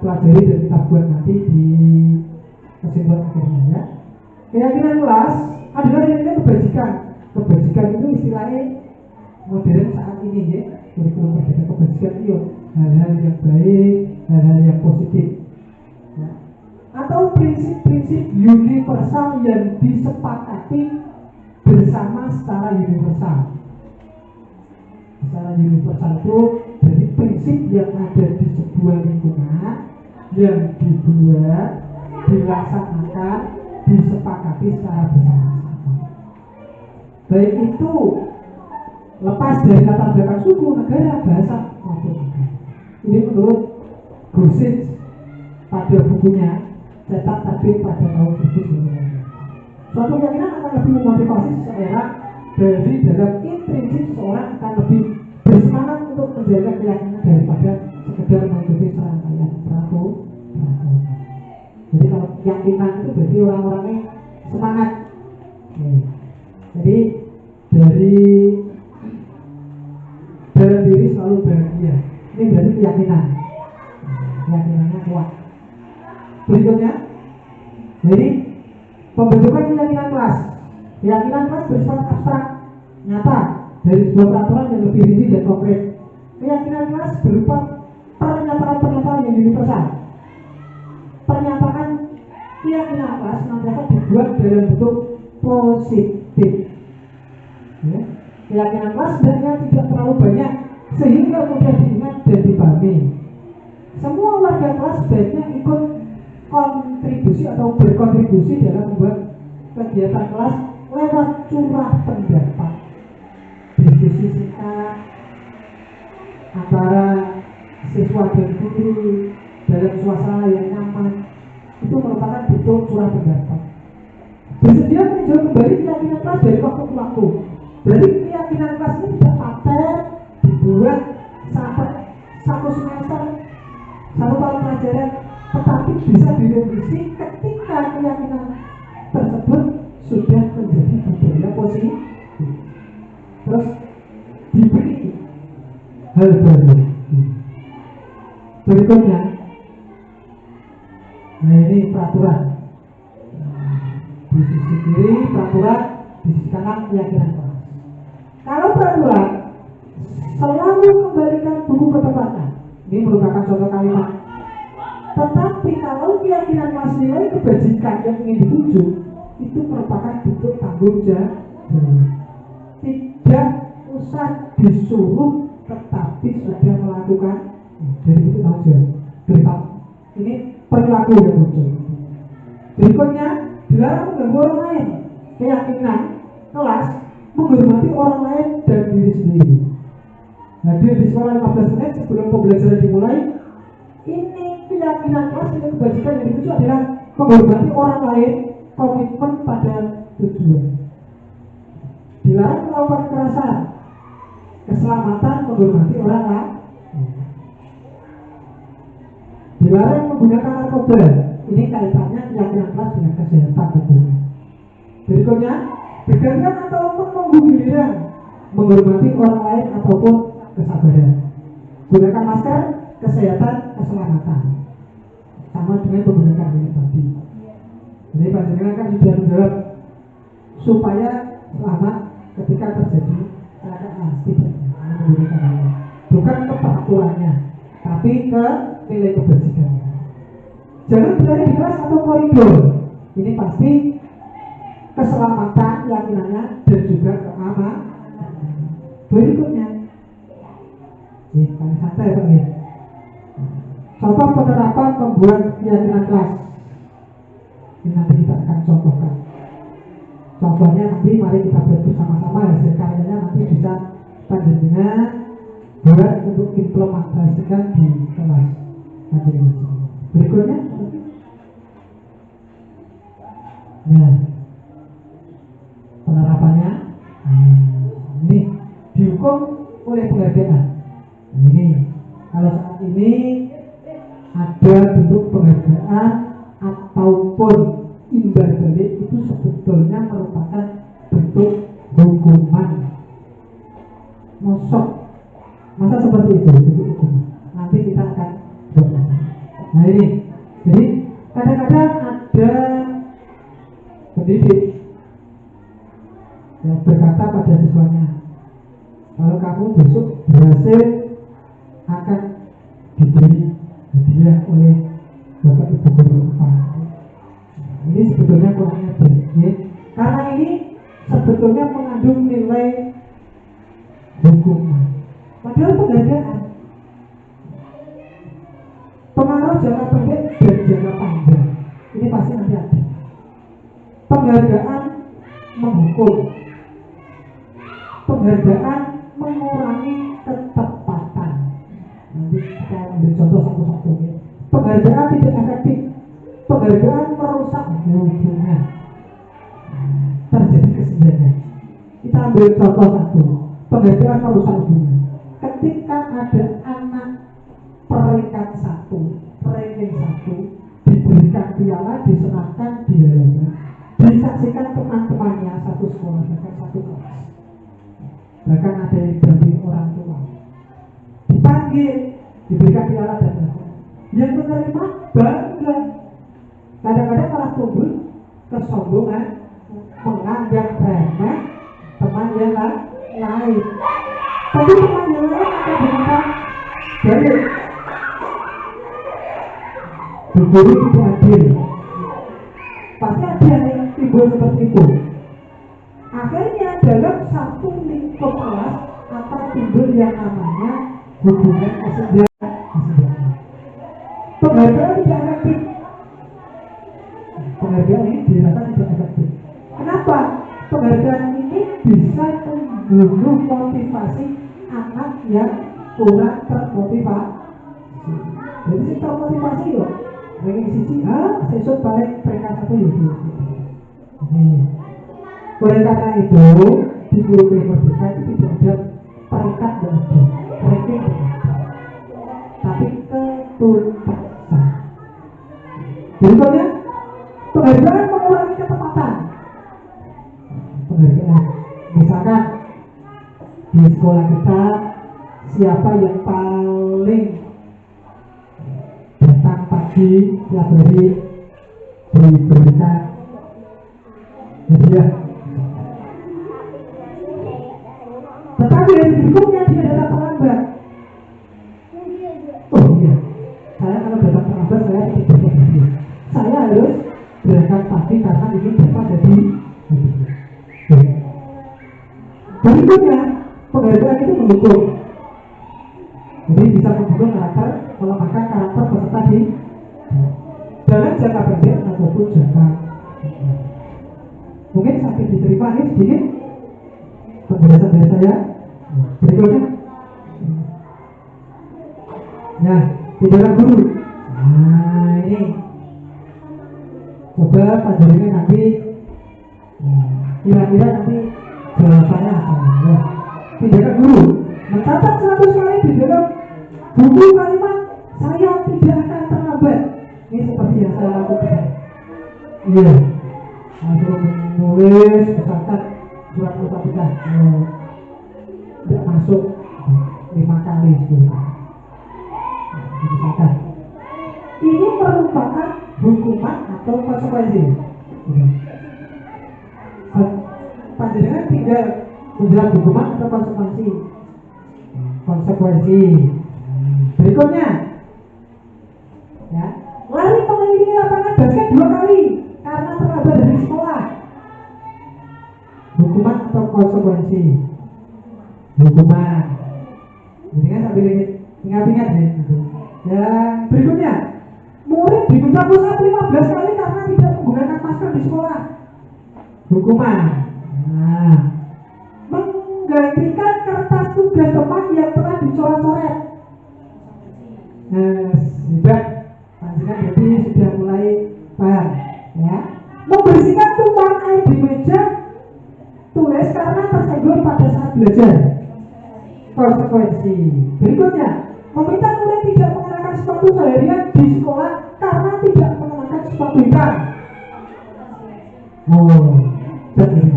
pelajari dan kita buat nanti di kesimpulan akhirnya ya. Keyakinan kelas adalah nilai kebajikan. Kebajikan itu istilahnya modern saat ini ya. Kurikulum merdeka kebajikan itu hal-hal yang baik, hal-hal yang positif ya. Atau prinsip-prinsip universal yang disepakati bersama secara universal. Secara universal itu dari prinsip yang ada di sebuah lingkungan yang dibuat, dilaksanakan, disepakati secara bersama-sama. Baik itu lepas dari latar belakang suku, negara, bahasa maupun negara. Ini menurut Gosich pada bukunya Cetak Terbit pada tahun 2019. Suatu keyakinan akan lebih memotivasi seseorang dari dalam intrinsik seseorang akan lebih bersemangat untuk menjaga keyakinan daripada sekedar mengikuti serangkaian peraturan. Jadi kalau keyakinan itu berarti orang-orangnya semangat. Jadi dari dalam diri selalu bahagia. Ini berarti keyakinan. Keyakinannya kuat. Berikutnya, jadi pembentukan keyakinan kelas. Keyakinan kelas bersifat abstrak, nyata dari sebuah peraturan yang lebih rinci dan konkret. Keyakinan kelas berupa pernyataan-pernyataan yang universal. Pernyataan keyakinan kelas dapat dibuat dalam bentuk positif. Ya. Keyakinan kelas sebenarnya tidak terlalu banyak sehingga mudah diingat dan dipahami. Semua warga kelas sebaiknya ikut kontribusi atau berkontribusi dalam membuat kegiatan kelas lewat curah pendapat, diskusi singkat antara siswa dan guru dalam suasana yang nyaman. Itu merupakan bentuk curah pendapat. Bersedia meninjau kembali keyakinan kelas dari waktu ke waktu. Berarti keyakinan kelas ini tidak paten dibuat sampai satu semester, satu tahun pelajaran, tetapi bisa direvisi ketika keyakinan tersebut sudah menjadi budaya positif. Terus diberi hal baru. Berikutnya, nah ini peraturan. Di sisi kiri peraturan, di sisi kanan keyakinan kelas. Kalau peraturan selalu kembalikan buku ke tempatnya, ini merupakan contoh kalimat. Tetapi kalau keyakinan kelas nilai kebajikan yang ingin dituju, itu merupakan bentuk tanggung jawab. Tidak usah disuruh, tetapi sudah melakukan. Jadi itu tanggung jawab. Beritahu. Ini perilaku yang muncul. Berikutnya, dilarang mengganggu orang lain. Keyakinan kelas menghormati orang lain dan diri sendiri. Hadir di sekolah 15 menit sebelum pembelajaran dimulai. Ini keyakinan kelas yang kebajikan yang dituju adalah menghormati orang lain, komitmen pada tujuan. Dilarang melakukan kekerasan, keselamatan, menghormati orang lain. Dilarang menggunakan narkoba. Ini kaitannya keyakinan kelas dengan kesehatan tentunya. Berikutnya, bergantian ataupun menunggu giliran, menghormati orang lain ataupun kesabaran. Gunakan masker, kesehatan, keselamatan. Sama dengan menggunakan ini tadi. Jadi panjenengan kan sudah menjawab supaya selamat ketika terjadi kecelakaan, tidak menggunakan ini. Bukan ke peraturannya, tapi ke nilai kebajikan. Jangan berada di kelas atau koridor. Ini pasti keselamatan keyakinannya dan juga keamanan. Berikutnya, kami santai Pak ya. Contoh penerapan membuat keyakinan kelas. Ini nanti kita akan contohkan. Contohnya nanti mari kita buat bersama-sama, hasil karyanya nanti bisa panjenengan buat untuk implementasikan di kelas panjenengan. Berikutnya, ya, penerapannya ini dihukum oleh penghargaan. Ini kalau saat ini ada bentuk penghargaan ataupun imbal balik itu sebetulnya merupakan bentuk hukuman. Masa seperti itu bentuk hukuman. Nanti kita akan bahas. Nah ini, jadi kadang-kadang ada pendidik yang berkata pada siswanya, kalau kamu besok berhasil akan diberi hadiah oleh bapak ibu guru apa. Ini sebetulnya kurang ajar, ya? Karena ini sebetulnya mengandung nilai hukuman. Padahal penghargaan, pengaruh jangka pendek dan jangka panjang ini pasti nanti ada. Penghargaan menghukum, penghargaan mengurangi ketepatan. Nanti kita ambil contoh satu-satu. Penghargaan tidak efektif, penghargaan merusak hubungan, terjadi kesenjangan. Kita ambil contoh satu, penghargaan merusak hubungan. Ketika ada anak peringkat 1, ranking 1 diberikan piala, diserahkan di halaman, disaksikan teman-temannya satu sekolah, bahkan satu kelas. bahkan ada yang didampingi orang tua, dipanggil, diberikan piala dan lain-lain. Yang menerima bangga. Kadang-kadang malah tumbuh kesombongan, menganggap remeh teman yang lain. Tapi teman yang lain akan berkata, baik, Bu Guru tidak adil. Pasti ada yang timbul seperti itu. Akhirnya dalam satu lingkup kelas akan timbul yang namanya hubungan kesenjangan. Penghargaan tidak efektif. Penghargaan ini dirasa tidak efektif. Kenapa? Penghargaan ini bisa membunuh motivasi anak yang kurang termotivasi. Jadi si termotivasi loh, pengen sisi sesuk balik peringkat 1 ya. Oleh karena itu di guru merdeka itu tidak ada peringkat dan ada ranking, tapi ketuntasan. Berikutnya, penghargaan mengurangi ketepatan. Penghargaan, misalkan di sekolah kita siapa yang paling datang pagi tiap hari diberikan hadiah. Tetapi dari berikutnya dia datang terlambat. Oh iya, saya kalau datang terlambat saya tidak dapat hadiah. Saya harus berangkat pagi karena ingin dapat hadiah. Berikutnya, penghargaan itu mendukung. Jadi bisa membunuh karakter, melemahkan karakter peserta di dalam jangka pendek ataupun jangka. Mungkin sampai diterima ini sedikit penjelasan dari saya. Berikutnya, nah, tindakan guru. Nah ini, coba panjenengan nanti, kira-kira nanti jawabannya apa? Nah, tindakan guru mencatat 100 kali di dalam buku kalimat saya tidak akan terlambat. Ini seperti yang saya lakukan. Iya, langsung menulis misalkan surat al-fatihah tidak masuk 5 kali misalkan. Ini merupakan hukuman atau konsekuensi. Panjenengan tinggal menjelaskan hukuman atau konsekuensi. Konsekuensi. Berikutnya, ya, lari mengelilingi lapangan basket 2 kali karena terlambat dari sekolah. Hukuman atau konsekuensi? Hukuman. Jadi kan sambil ingat-ingat ya. Yang berikutnya, murid diminta pusat 15 kali karena tidak menggunakan masker di sekolah. Hukuman. Nah, menggantikan kertas tugas teman yang pernah dicoret-coret. Sudah, panjenengan berarti sudah mulai paham, ya. Membersihkan tumpahan air di meja tulis karena tersenggol pada saat belajar. Konsekuensi. Berikutnya, meminta murid tidak mengenakan sepatu seharian di sekolah karena tidak mengenakan sepatu hitam. Oh, betul.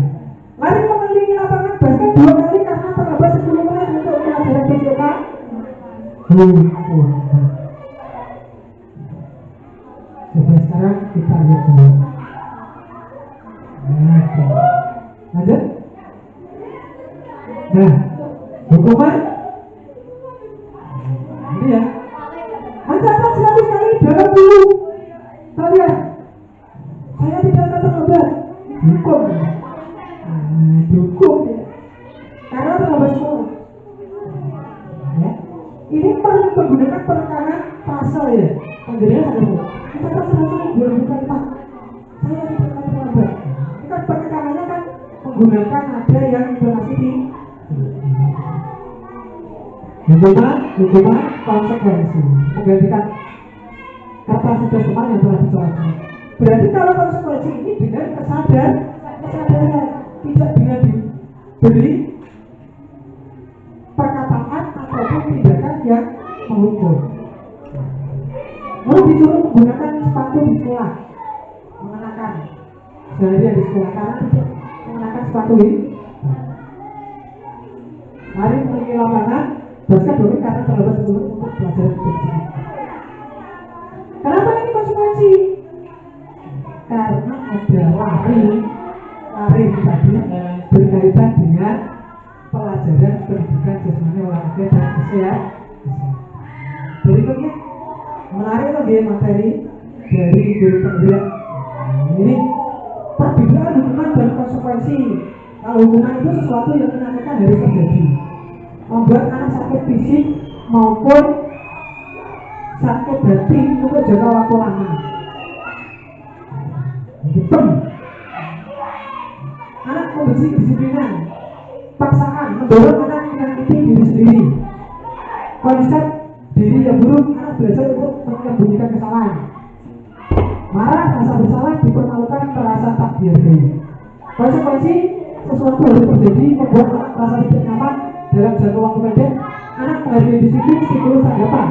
Lari mengelilingi lapangan basket 2 kali karena terlambat 10 menit untuk pelajaran BCK. Coba sekarang kita lihat dulu. Lanjut. Nah, hukuman ini ya. Mencatat 100 kali dalam buku kalian. Saya tidak akan terlambat. Hukum. Hukum ya. Karena terlambat sekolah. Ya. Ini perlu menggunakan penekanan pasal ya. Panjenengan ada mencatat 100 kali dalam buku Pak. Saya tidak akan terlambat. Ini kan penekanannya kan menggunakan ada yang intonasi di hukuman konsekuensi, menggantikan kata sudah teman yang telah dicoret. Berarti kalau konsekuensi ini dengan kesadaran tidak dengan diberi perkataan ataupun tindakan yang menghukum. Mau disuruh menggunakan sepatu di sekolah, mengenakan seharian di sekolah karena tidak mengenakan sepatu ini. Lari memiliki lapangan basket doang karena terlambat sebelum untuk pelajaran berikutnya. Kenapa ini konsekuensi? Karena ada lari tadi berkaitan dengan pelajaran pendidikan jasmani, olahraga dan kesehatan. Berikutnya menarik lagi materi dari guru penggerak. Ini perbedaan hukuman dan konsekuensi. Kalau hukuman itu sesuatu yang menandakan harus terjadi, membuat anak sakit fisik maupun sakit hati untuk jangka waktu lama. Hitam. Anak membenci kedisiplinan, paksaan, mendorong anak menyakiti diri sendiri. Konsep diri yang buruk, anak belajar untuk menyembunyikan kesalahan. Marah, rasa bersalah, dipermalukan, merasa tak dihargai. Konsekuensi, sesuatu harus terjadi, membuat anak merasa tidak nyaman dalam jangka waktu pendek. Anak menghargai disiplin, stimulus tanggapan,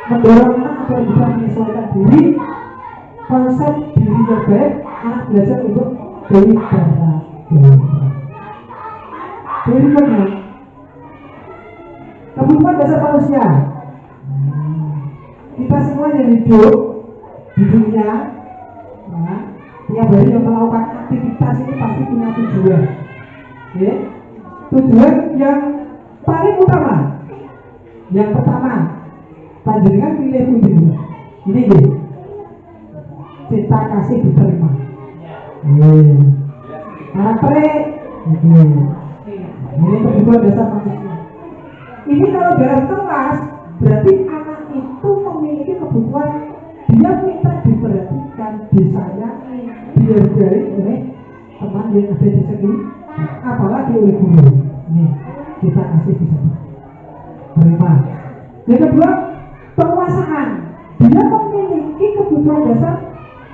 mendorong anak agar bisa menyesuaikan diri. Konsep diri yang baik, anak belajar untuk beribadah. Berikutnya, kebutuhan dasar manusia. Kita semua yang hidup di dunia, tiap hari yang melakukan aktivitas ini pasti punya tujuan. Okay? Tujuan yang paling utama, yang pertama, panjenengan pilih dulu. Ini deh, cinta kasih diterima. Karakter, ini kebutuhan dasar manusia. Ini kalau dalam kelas berarti anak itu memiliki kebutuhan, dia minta diperhatikan, disayangi, dihargai oleh teman yang ada di sini, apalagi oleh guru. Nih, kita kasih bisa terima. Yang kedua, penguasaan. Dia memiliki kebutuhan dasar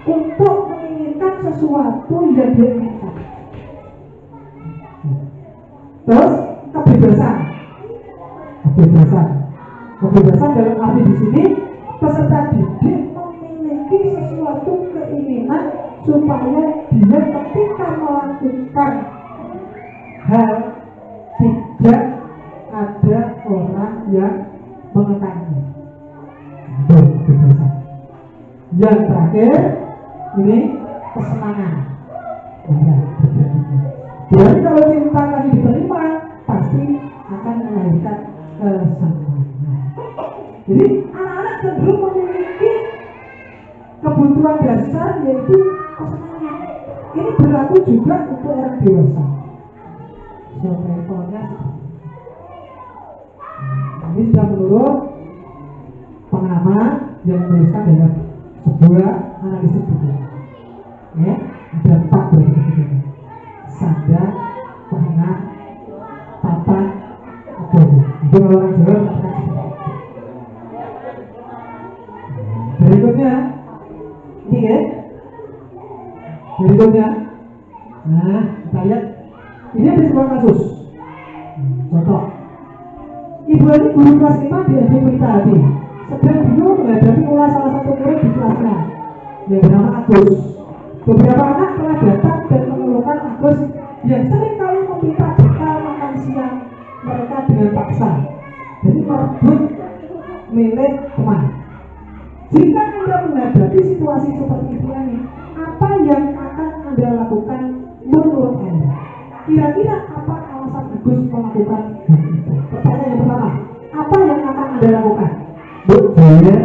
untuk menginginkan sesuatu yang dia inginkan. Terus kebebasan dalam arti di sini peserta didik memiliki sesuatu keinginan supaya dia ketika melakukan hal tidak ada orang yang mengekangnya. Itu kebebasan. Yang terakhir ini kesenangan. Jadi kalau cinta kasih diterima pasti akan melahirkan kesenangan. Jadi anak-anak cenderung memiliki kebutuhan dasar yaitu kesenangan. Ini berlaku juga untuk orang dewasa. Contohnya ini sudah menurut pengalaman yang dituliskan dalam sebuah analisis buku. Ya, ada 4 berikut. Sadar, pernah, papan, atau itu orang Jawa mengatakan seperti itu. Berikutnya, ini ya. Berikutnya, nah kita lihat, ini ada sebuah kasus. Contoh, ibu ini guru kelas 5 di SD Pelita Hati, sedang bingung menghadapi ulah salah satu murid di kelasnya yang bernama Agus. Beberapa anak telah datang dan mengeluhkan Agus yang sering kali meminta bekal makan siang mereka dengan paksa, jadi merebut milik teman. Jika Anda menghadapi situasi seperti ini, apa yang akan Anda lakukan menurut Anda? Kira-kira apa alasan Agus melakukan hal itu? Pertanyaan yang pertama, apa yang akan Anda lakukan? Bu, saya,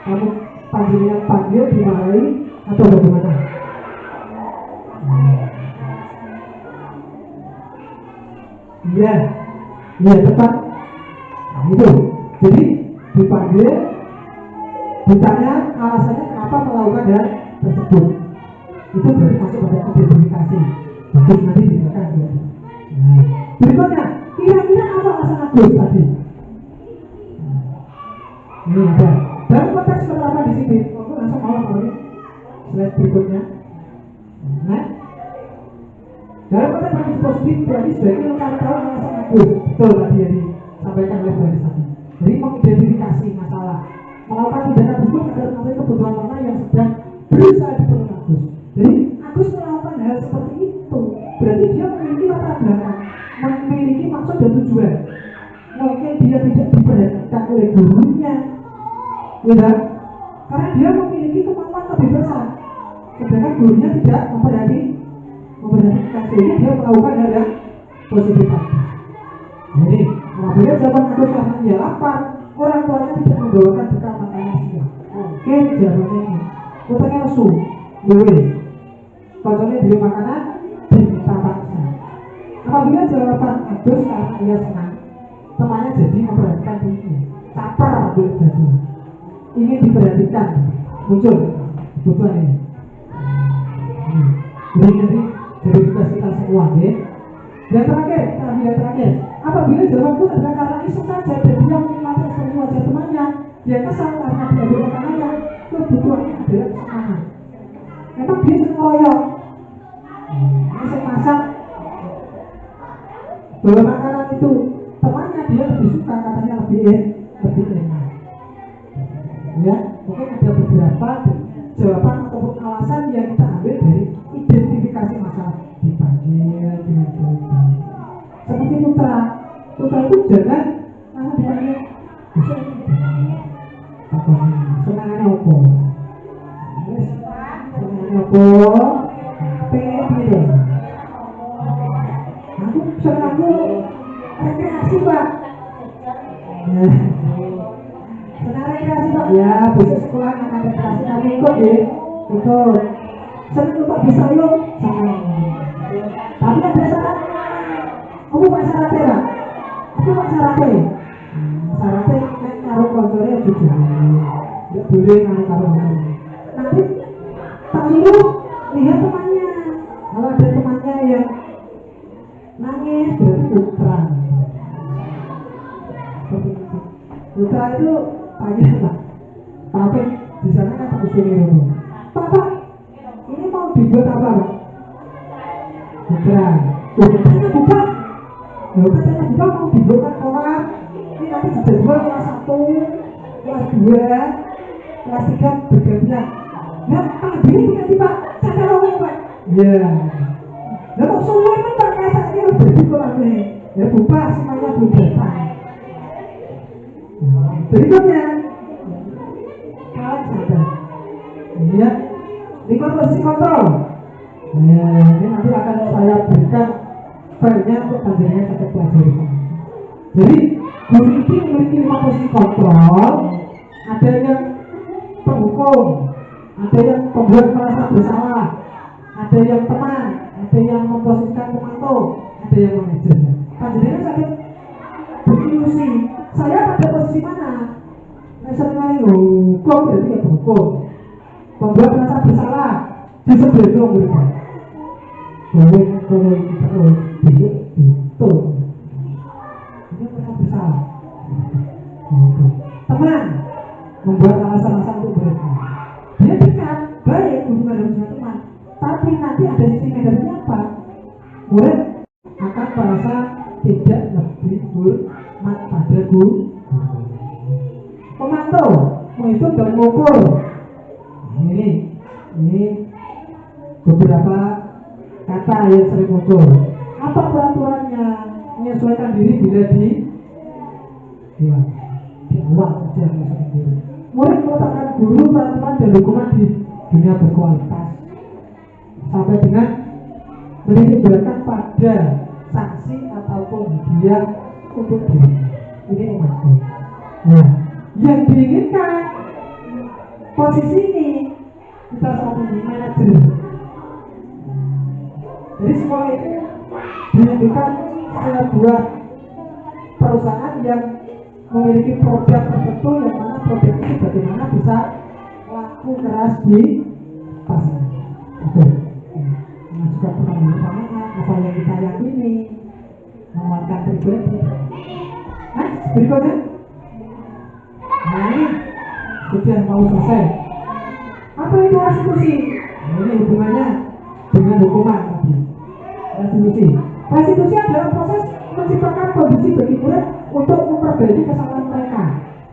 kamu panggil dimarahi atau bagaimana? Iya tepat. Nah, itu. Jadi dipanggil, ditanya alasannya kenapa melakukan hal tersebut. Itu dari masuk pada identifikasi. Bagus nanti dikatakan ya. Nah, berikutnya, kira-kira apa alasan Agus tadi? Ini ada. Dalam konteks penerapan di sini, aku langsung ngomong ini. Slide berikutnya. Nah, dalam konteks yang positif berarti sebaiknya mencari tahu alasan Agus. Betul tadi yang disampaikan oleh Baris tadi. Jadi mengidentifikasi masalah, melakukan tindakan hukum agar mencapai kebutuhan mana yang sedang berusaha dipenuhi Agus. Jadi Agus melakukan hal seperti itu, berarti dia memiliki latar belakang, memiliki maksud dan mungkin dia tidak diperhatikan oleh gurunya, ya, karena dia memiliki kemampuan lebih besar, sedangkan gurunya tidak memperhatikan, sehingga dia melakukan hal yang positif. Jadi apabila zaman itu karena dia lapar, orang tuanya tidak membawakan bekal makanan siang, oke, jawabannya ini utangnya lesu, contohnya beli makanan diminta paksa. Apabila jawaban Agus karena ia senang, temannya jadi memperhatikan dirinya, caper jadi ingin diperhatikan, muncul kebutuhan ini. Jadi tugas kita semua, ya. Yang terakhir, apabila jawabanku adalah karena iseng saja dan dia menikmati ekspresi wajah temannya, dia kesal karena dia makanannya, kebutuhannya adalah kesenangan. Memang dia ngeroyok, iseng masak, bawa makanan itu, temannya dia lebih suka, katanya lebih enak. Ya, mungkin ada beberapa jawaban ataupun alasan yang kita ambil dari identifikasi masalah dipanggil dengan cerita. Seperti putra itu jangan langsung dipanggil senangannya apa? Senangannya apa? Pengen gitu. Aku rekreasi Pak. Senang rekreasi Pak. Ya, besok sekolah akan rekreasi kami ikut ya. Ikut. Senang lupa bisa yuk. Senang. Tapi ada syarat. Kamu Pak syaratnya Pak? Aku Pak syaratnya. Syaratnya naik karo kontornya juga. Tidak boleh naik karo kontornya. Nanti tak suruh lihat temannya. Kalau ada temannya yang nangis berarti putra. Putra itu tanya Pak. Tapi di sana kan tak usulnya dulu. Pak, ini mau dibuat apa Pak? Putra. Katanya buka. Katanya buka mau dibuat orang. Ini nanti sudah jual kelas 1, kelas 2, kelas 3 bergantian. Ya, Pak, begini nanti Pak. Saya ngomong Pak. Iya. Lah kok semua kan Pak kayak saya berarti kolaknya. Ya buka semuanya belum datang. Berikutnya kalian sadar. Ya, 5 posisi kontrol. Ya, ini nanti akan saya berikan filenya untuk panjenengan sampai pelajari. Jadi guru ini memiliki 5 posisi kontrol. Ada yang penghukum, ada yang pembuat merasa bersalah, ada yang teman, ada yang memposisikan pemantau, ada yang manajer. Panjenengan sakit berilusi, saya pada posisi mana? Misalnya hukum berarti ya hukum, pembuat merasa bersalah di sebelah mereka. Boleh kalau kita terus itu ini merasa bersalah. Teman membuat alasan-alasan untuk mereka. Dia dekat, baik hubungan dengan teman. Tapi nanti ada sisi negatifnya apa? Murid akan merasa tidak lebih hormat pada guru. Pemantau menghitung dan mengukur. Ini beberapa kata yang sering muncul. Apa peraturannya? Menyesuaikan diri bila di luar saja menyesuaikan diri. Murid meletakkan guru, peraturan dan hukuman di dunia berkualitas sampai dengan menitikberatkan pada sanksi ataupun hadiah untuk diri. Ini umatku. Nah, yang diinginkan posisi ini kita saat ini manajer. Jadi sekolah itu diinginkan sebuah perusahaan yang memiliki produk tertentu yang mana produk itu bagaimana bisa laku keras di pasar. Betul. Juga pengembangan apa yang kita yakini, menguatkan pribadi. Berikutnya, nah ini sudah mau selesai. Apa itu restitusi? Ini hubungannya dengan hukuman tadi. Restitusi. Restitusi adalah proses menciptakan kondisi bagi murid untuk memperbaiki kesalahan mereka,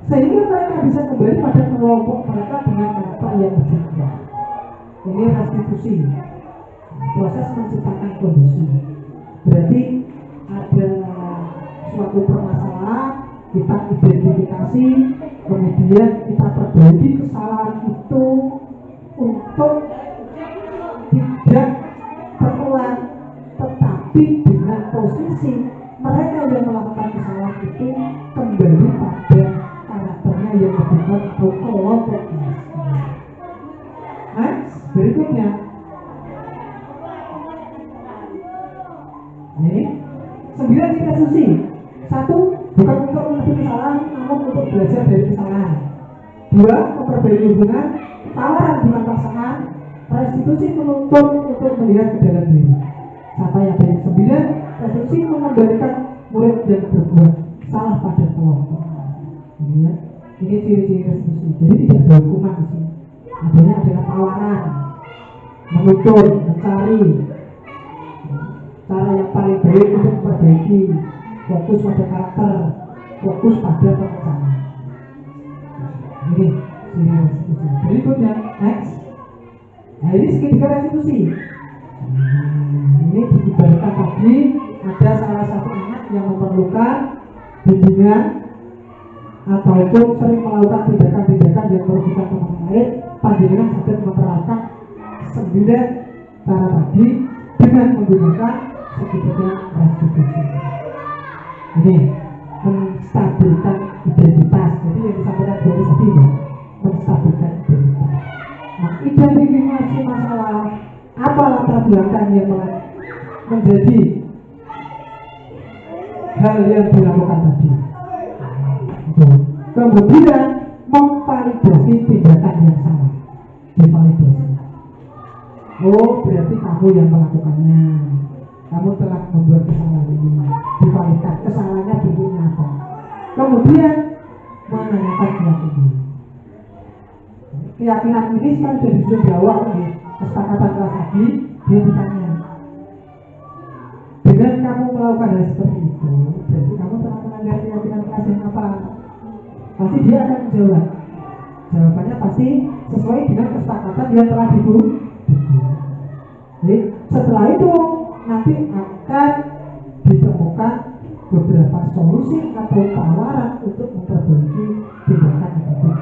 sehingga mereka bisa kembali pada kelompok mereka dengan karakter yang berbeda. Ini restitusi. Proses menciptakan kondisi berarti ada suatu permasalahan, kita identifikasi, kemudian kita perbaiki kesalahan itu untuk tidak terulang, tetapi dengan posisi mereka yang melakukan kesalahan itu kembali pada karakternya yang lebih kuat atau kelompoknya. Next, berikutnya ini 9 ciri restitusi. 1. Bukan untuk menutupi kesalahan, namun untuk belajar dari kesalahan. 2. Memperbaiki hubungan. Tawaran bukan pasangan. Restitusi menuntut untuk melihat ke dalam diri. Sampai yang dari 9. Restitusi mengembalikan murid yang berbuat salah pada kelompok. Ini ya, ini ciri-ciri restitusi. Jadi tidak ada hukuman di sini. Adanya adalah tawaran, menuntut, mencari cara yang paling baik untuk memperbaiki, fokus pada karakter, fokus pada pekerjaan. Ini ciri restitusi. Berikutnya, next. Nah ini segitiga restitusi. Ini diibaratkan tadi ada salah satu anak yang memerlukan bimbingan ataupun sering melakukan tindakan-tindakan yang merugikan teman lain. Panjenengan sudah menerapkan 9 cara tadi dengan menggunakan segitiga restitusi. Ini menstabilkan identitas. Jadi yang disampaikan dari tadi menstabilkan identitas. Nah, identifikasi masalah apa latar belakang yang menjadi hal yang dilakukan tadi. Kemudian memvalidasi tindakan yang salah. Divalidasi. Oh, berarti kamu yang melakukannya. Kamu telah membuat kesalahan ini. Divalidasi kesalahannya bentuknya apa. Kemudian menanyakan keyakinan. Keyakinan ini kan sudah disusun di awal di kesepakatan kelas tadi. Dia ditanya, dengan kamu melakukan hal seperti itu, berarti kamu telah melanggar keyakinan kelas yang apa? Pasti dia akan menjawab. Jawabannya pasti sesuai dengan kesepakatan yang telah dibuat. Jadi setelah itu nanti akan ditemukan beberapa solusi atau tawaran untuk memperbaiki tindakan negatif.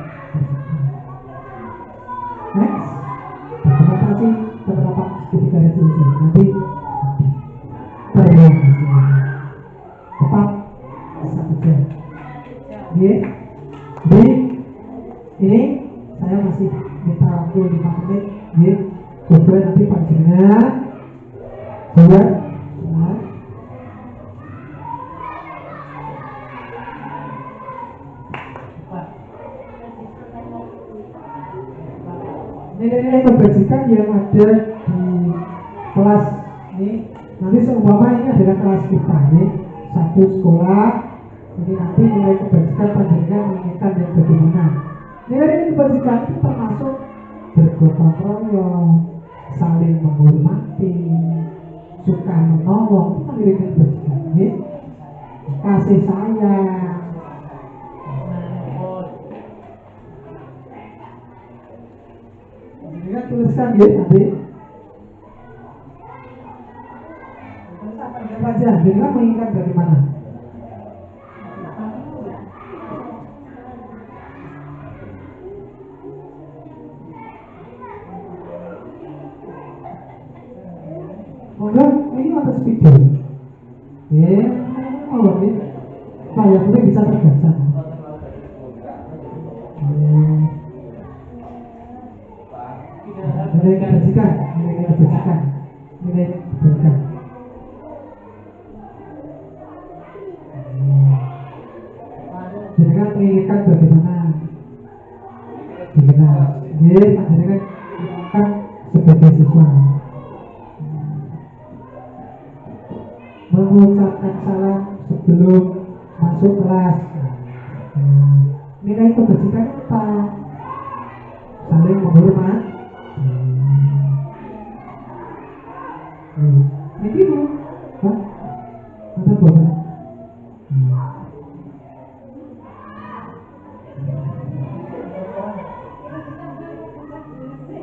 Next, bagaimana sih beberapa segitiga restitusi? Nanti terlihat di sini. Tepat 1 jam. Jadi ini saya masih minta waktu 5 menit. Kemudian nanti panjenengan buat nilai-nilai kebajikan yang ada di kelas ini. Nanti seumpama ini adalah kelas kita ini satu sekolah. Jadi nanti nilai kebajikan panjenengan menginginkan yang bagaimana. Nilai-nilai kebajikan itu termasuk bergotong royong, saling menghormati, suka menolong. Itu kan nilai-nilai kebajikan. Kasih sayang. Dengan tuliskan ya nanti. Apa aja? Dengan mengingat bagaimana? Monggo ini ada speaker. Oh ini saya mungkin bisa terbaca. Nilai kebajikan, Jangan menginginkan bagaimana dikenal. Jangan kan sebagai siswa mengucapkan salam sebelum masuk kelas. Nilai kebajikan apa? Saling menghormat. Ini bu, ada boleh.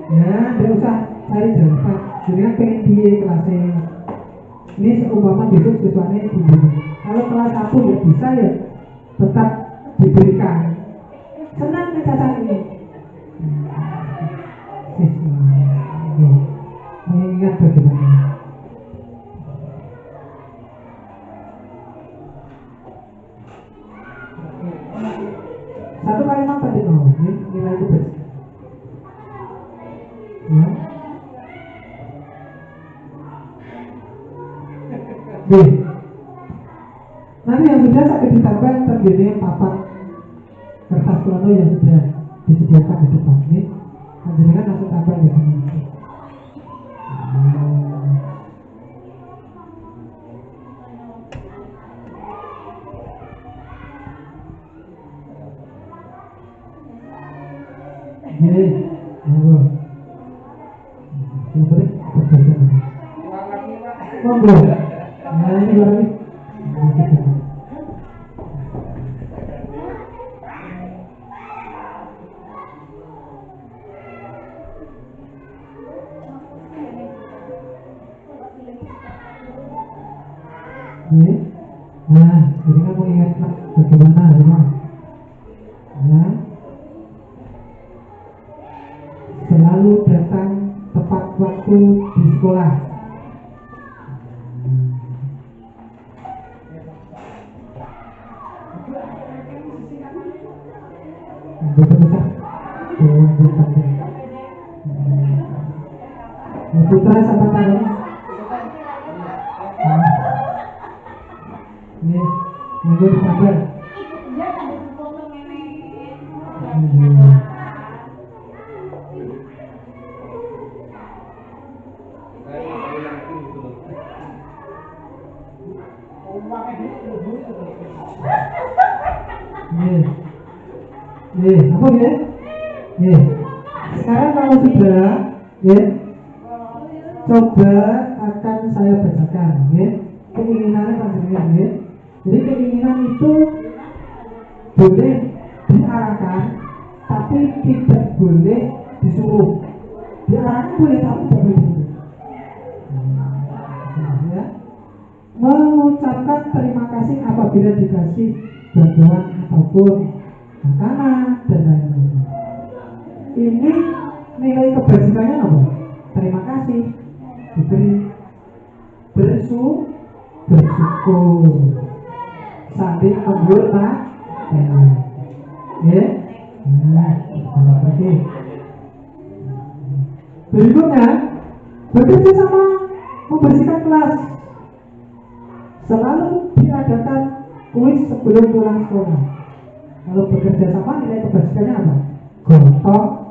Ya, tidak usah cari jawaban. Jadi pengen di kelasnya. Ini seumpama besok siswanya di Kalau kelas 1 ya bisa ya tetap diberikan. Senang nih cacat ini. Mengingat bagaimana. Satu kalimat tadi ini nilai itu bersih. Ya. B. Nanti yang sudah saya ditambah terdiri papan kertas plano yang sudah disediakan di depan ini. Panjenengan langsung tambah di sini. Monggo. Nah, ini lagi. Nah, jadi kamu ingat bagaimana ya? Nah, selalu datang tepat waktu di sekolah. Putra sama tangan. Ini minggu sabar. Apa ya? Sekarang kalau sudah, coba akan saya bacakan, keinginannya panjenengan, Jadi keinginan itu boleh diarahkan, tapi tidak boleh disuruh. Diarahkan boleh, tapi tidak boleh disuruh. Ya. Mengucapkan terima kasih apabila dikasih bantuan ataupun makanan dan lain-lain. Ini nilai kebajikannya apa? Terima kasih, diberi, bersyukur, saling menghormat, ya. Nah, lagi. Berikutnya, bekerja sama membersihkan kelas. Selalu diadakan kuis sebelum pulang sekolah. Kalau bekerja sama nilai kebajikannya apa? Gotong.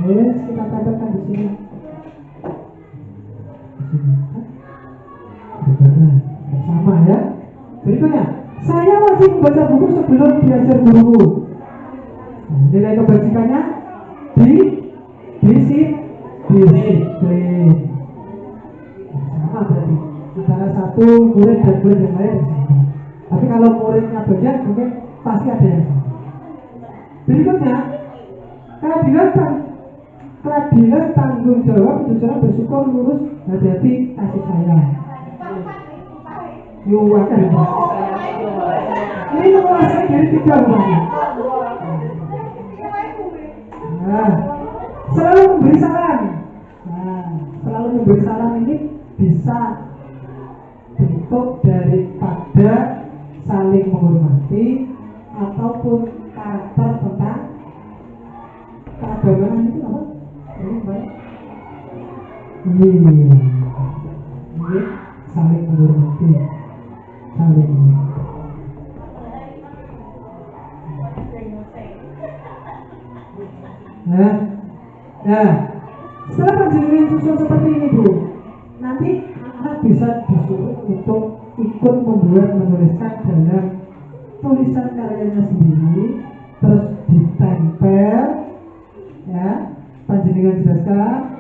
Yes, kita catatkan di sini. Sama ya. Berikutnya, saya wajib membaca buku sebelum diajar guruku. Nilai kebajikannya disiplin. Sama berarti antara satu murid dan murid yang lain. Tapi kalau muridnya banyak mungkin pasti ada yang sama. Berikutnya, keadilan tanggung jawab, tujuan bersyukur, lurus, hati-hati, kasih sayang. Yuwakan. Ini menguasai dari 3 rumahnya. Nah, selalu memberi saran. Nah, selalu memberi saran ini bisa bentuk daripada saling menghormati ataupun karakter tentang keagamaan itu apa? Ini saling menghormati, saling menghormati. Nah, setelah panjenengan susun seperti ini Bu, nanti anak bisa disuruh untuk ikut menuliskan dalam tulisan karyanya sendiri, terus ditempel, ya, panjenengan jelaskan,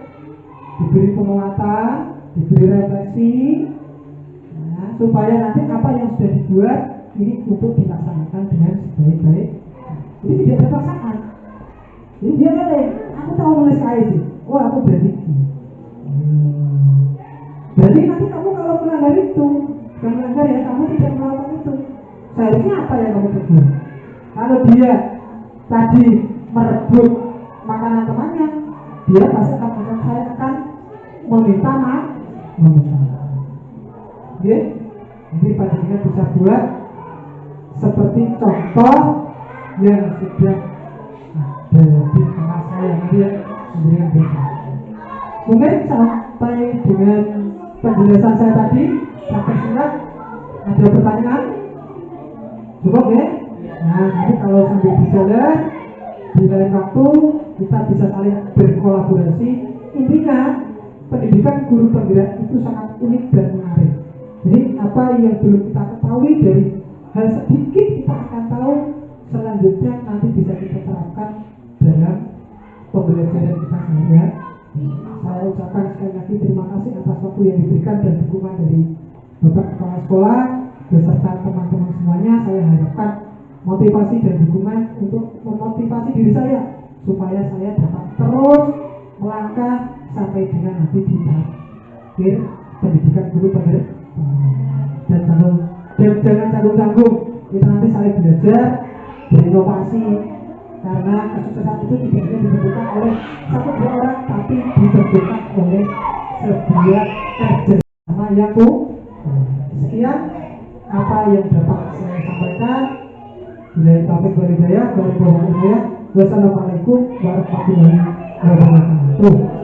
diberi penguatan, diberi refleksi, ya, supaya nanti apa yang sudah dibuat ini untuk dilaksanakan dengan sebaik-baik. Ini tidak ada paksaan. Jadi dia aku tahu nulis kayak sih. Wah, aku berani. Berarti nanti kamu kalau melanggar itu, bukan dengar ya, kamu tidak melakukan itu. Seharusnya apa yang kamu berbuat? Kalau dia tadi merebut makanan temannya, dia pasti akan mengatakan saya akan meminta maaf. Oke, jadi pastinya bisa buat seperti contoh yang sudah ada di kelas saya dia sendiri bisa. Mungkin sampai dengan penjelasan saya tadi sampai singkat. Ada pertanyaan? Cukup ya? Nah, nanti kalau sambil berjalan di lain waktu kita bisa saling berkolaborasi. Intinya pendidikan guru penggerak itu sangat unik dan menarik. Jadi apa yang belum kita ketahui dari hal sedikit kita akan tahu selanjutnya nanti bisa kita terapkan dalam pembelajaran kita sehari-hari. Saya ucapkan sekali lagi terima kasih atas waktu yang diberikan dan dukungan dari Bapak Kepala Sekolah beserta teman-teman semuanya. Saya harapkan motivasi dan dukungan untuk memotivasi diri saya supaya saya dapat terus melangkah sampai dengan nanti di akhir pendidikan guru penggerak. Dan jangan canggung-canggung, kita nanti saling belajar berinovasi, karena kesuksesan itu tidak hanya ditentukan oleh satu dua orang, tapi ditentukan oleh sebuah kerjasama yang sekian apa yang dapat saya sampaikan. Dari topik berhidayah, dari bawah hidayah. Wassalamualaikum warahmatullahi wabarakatuh.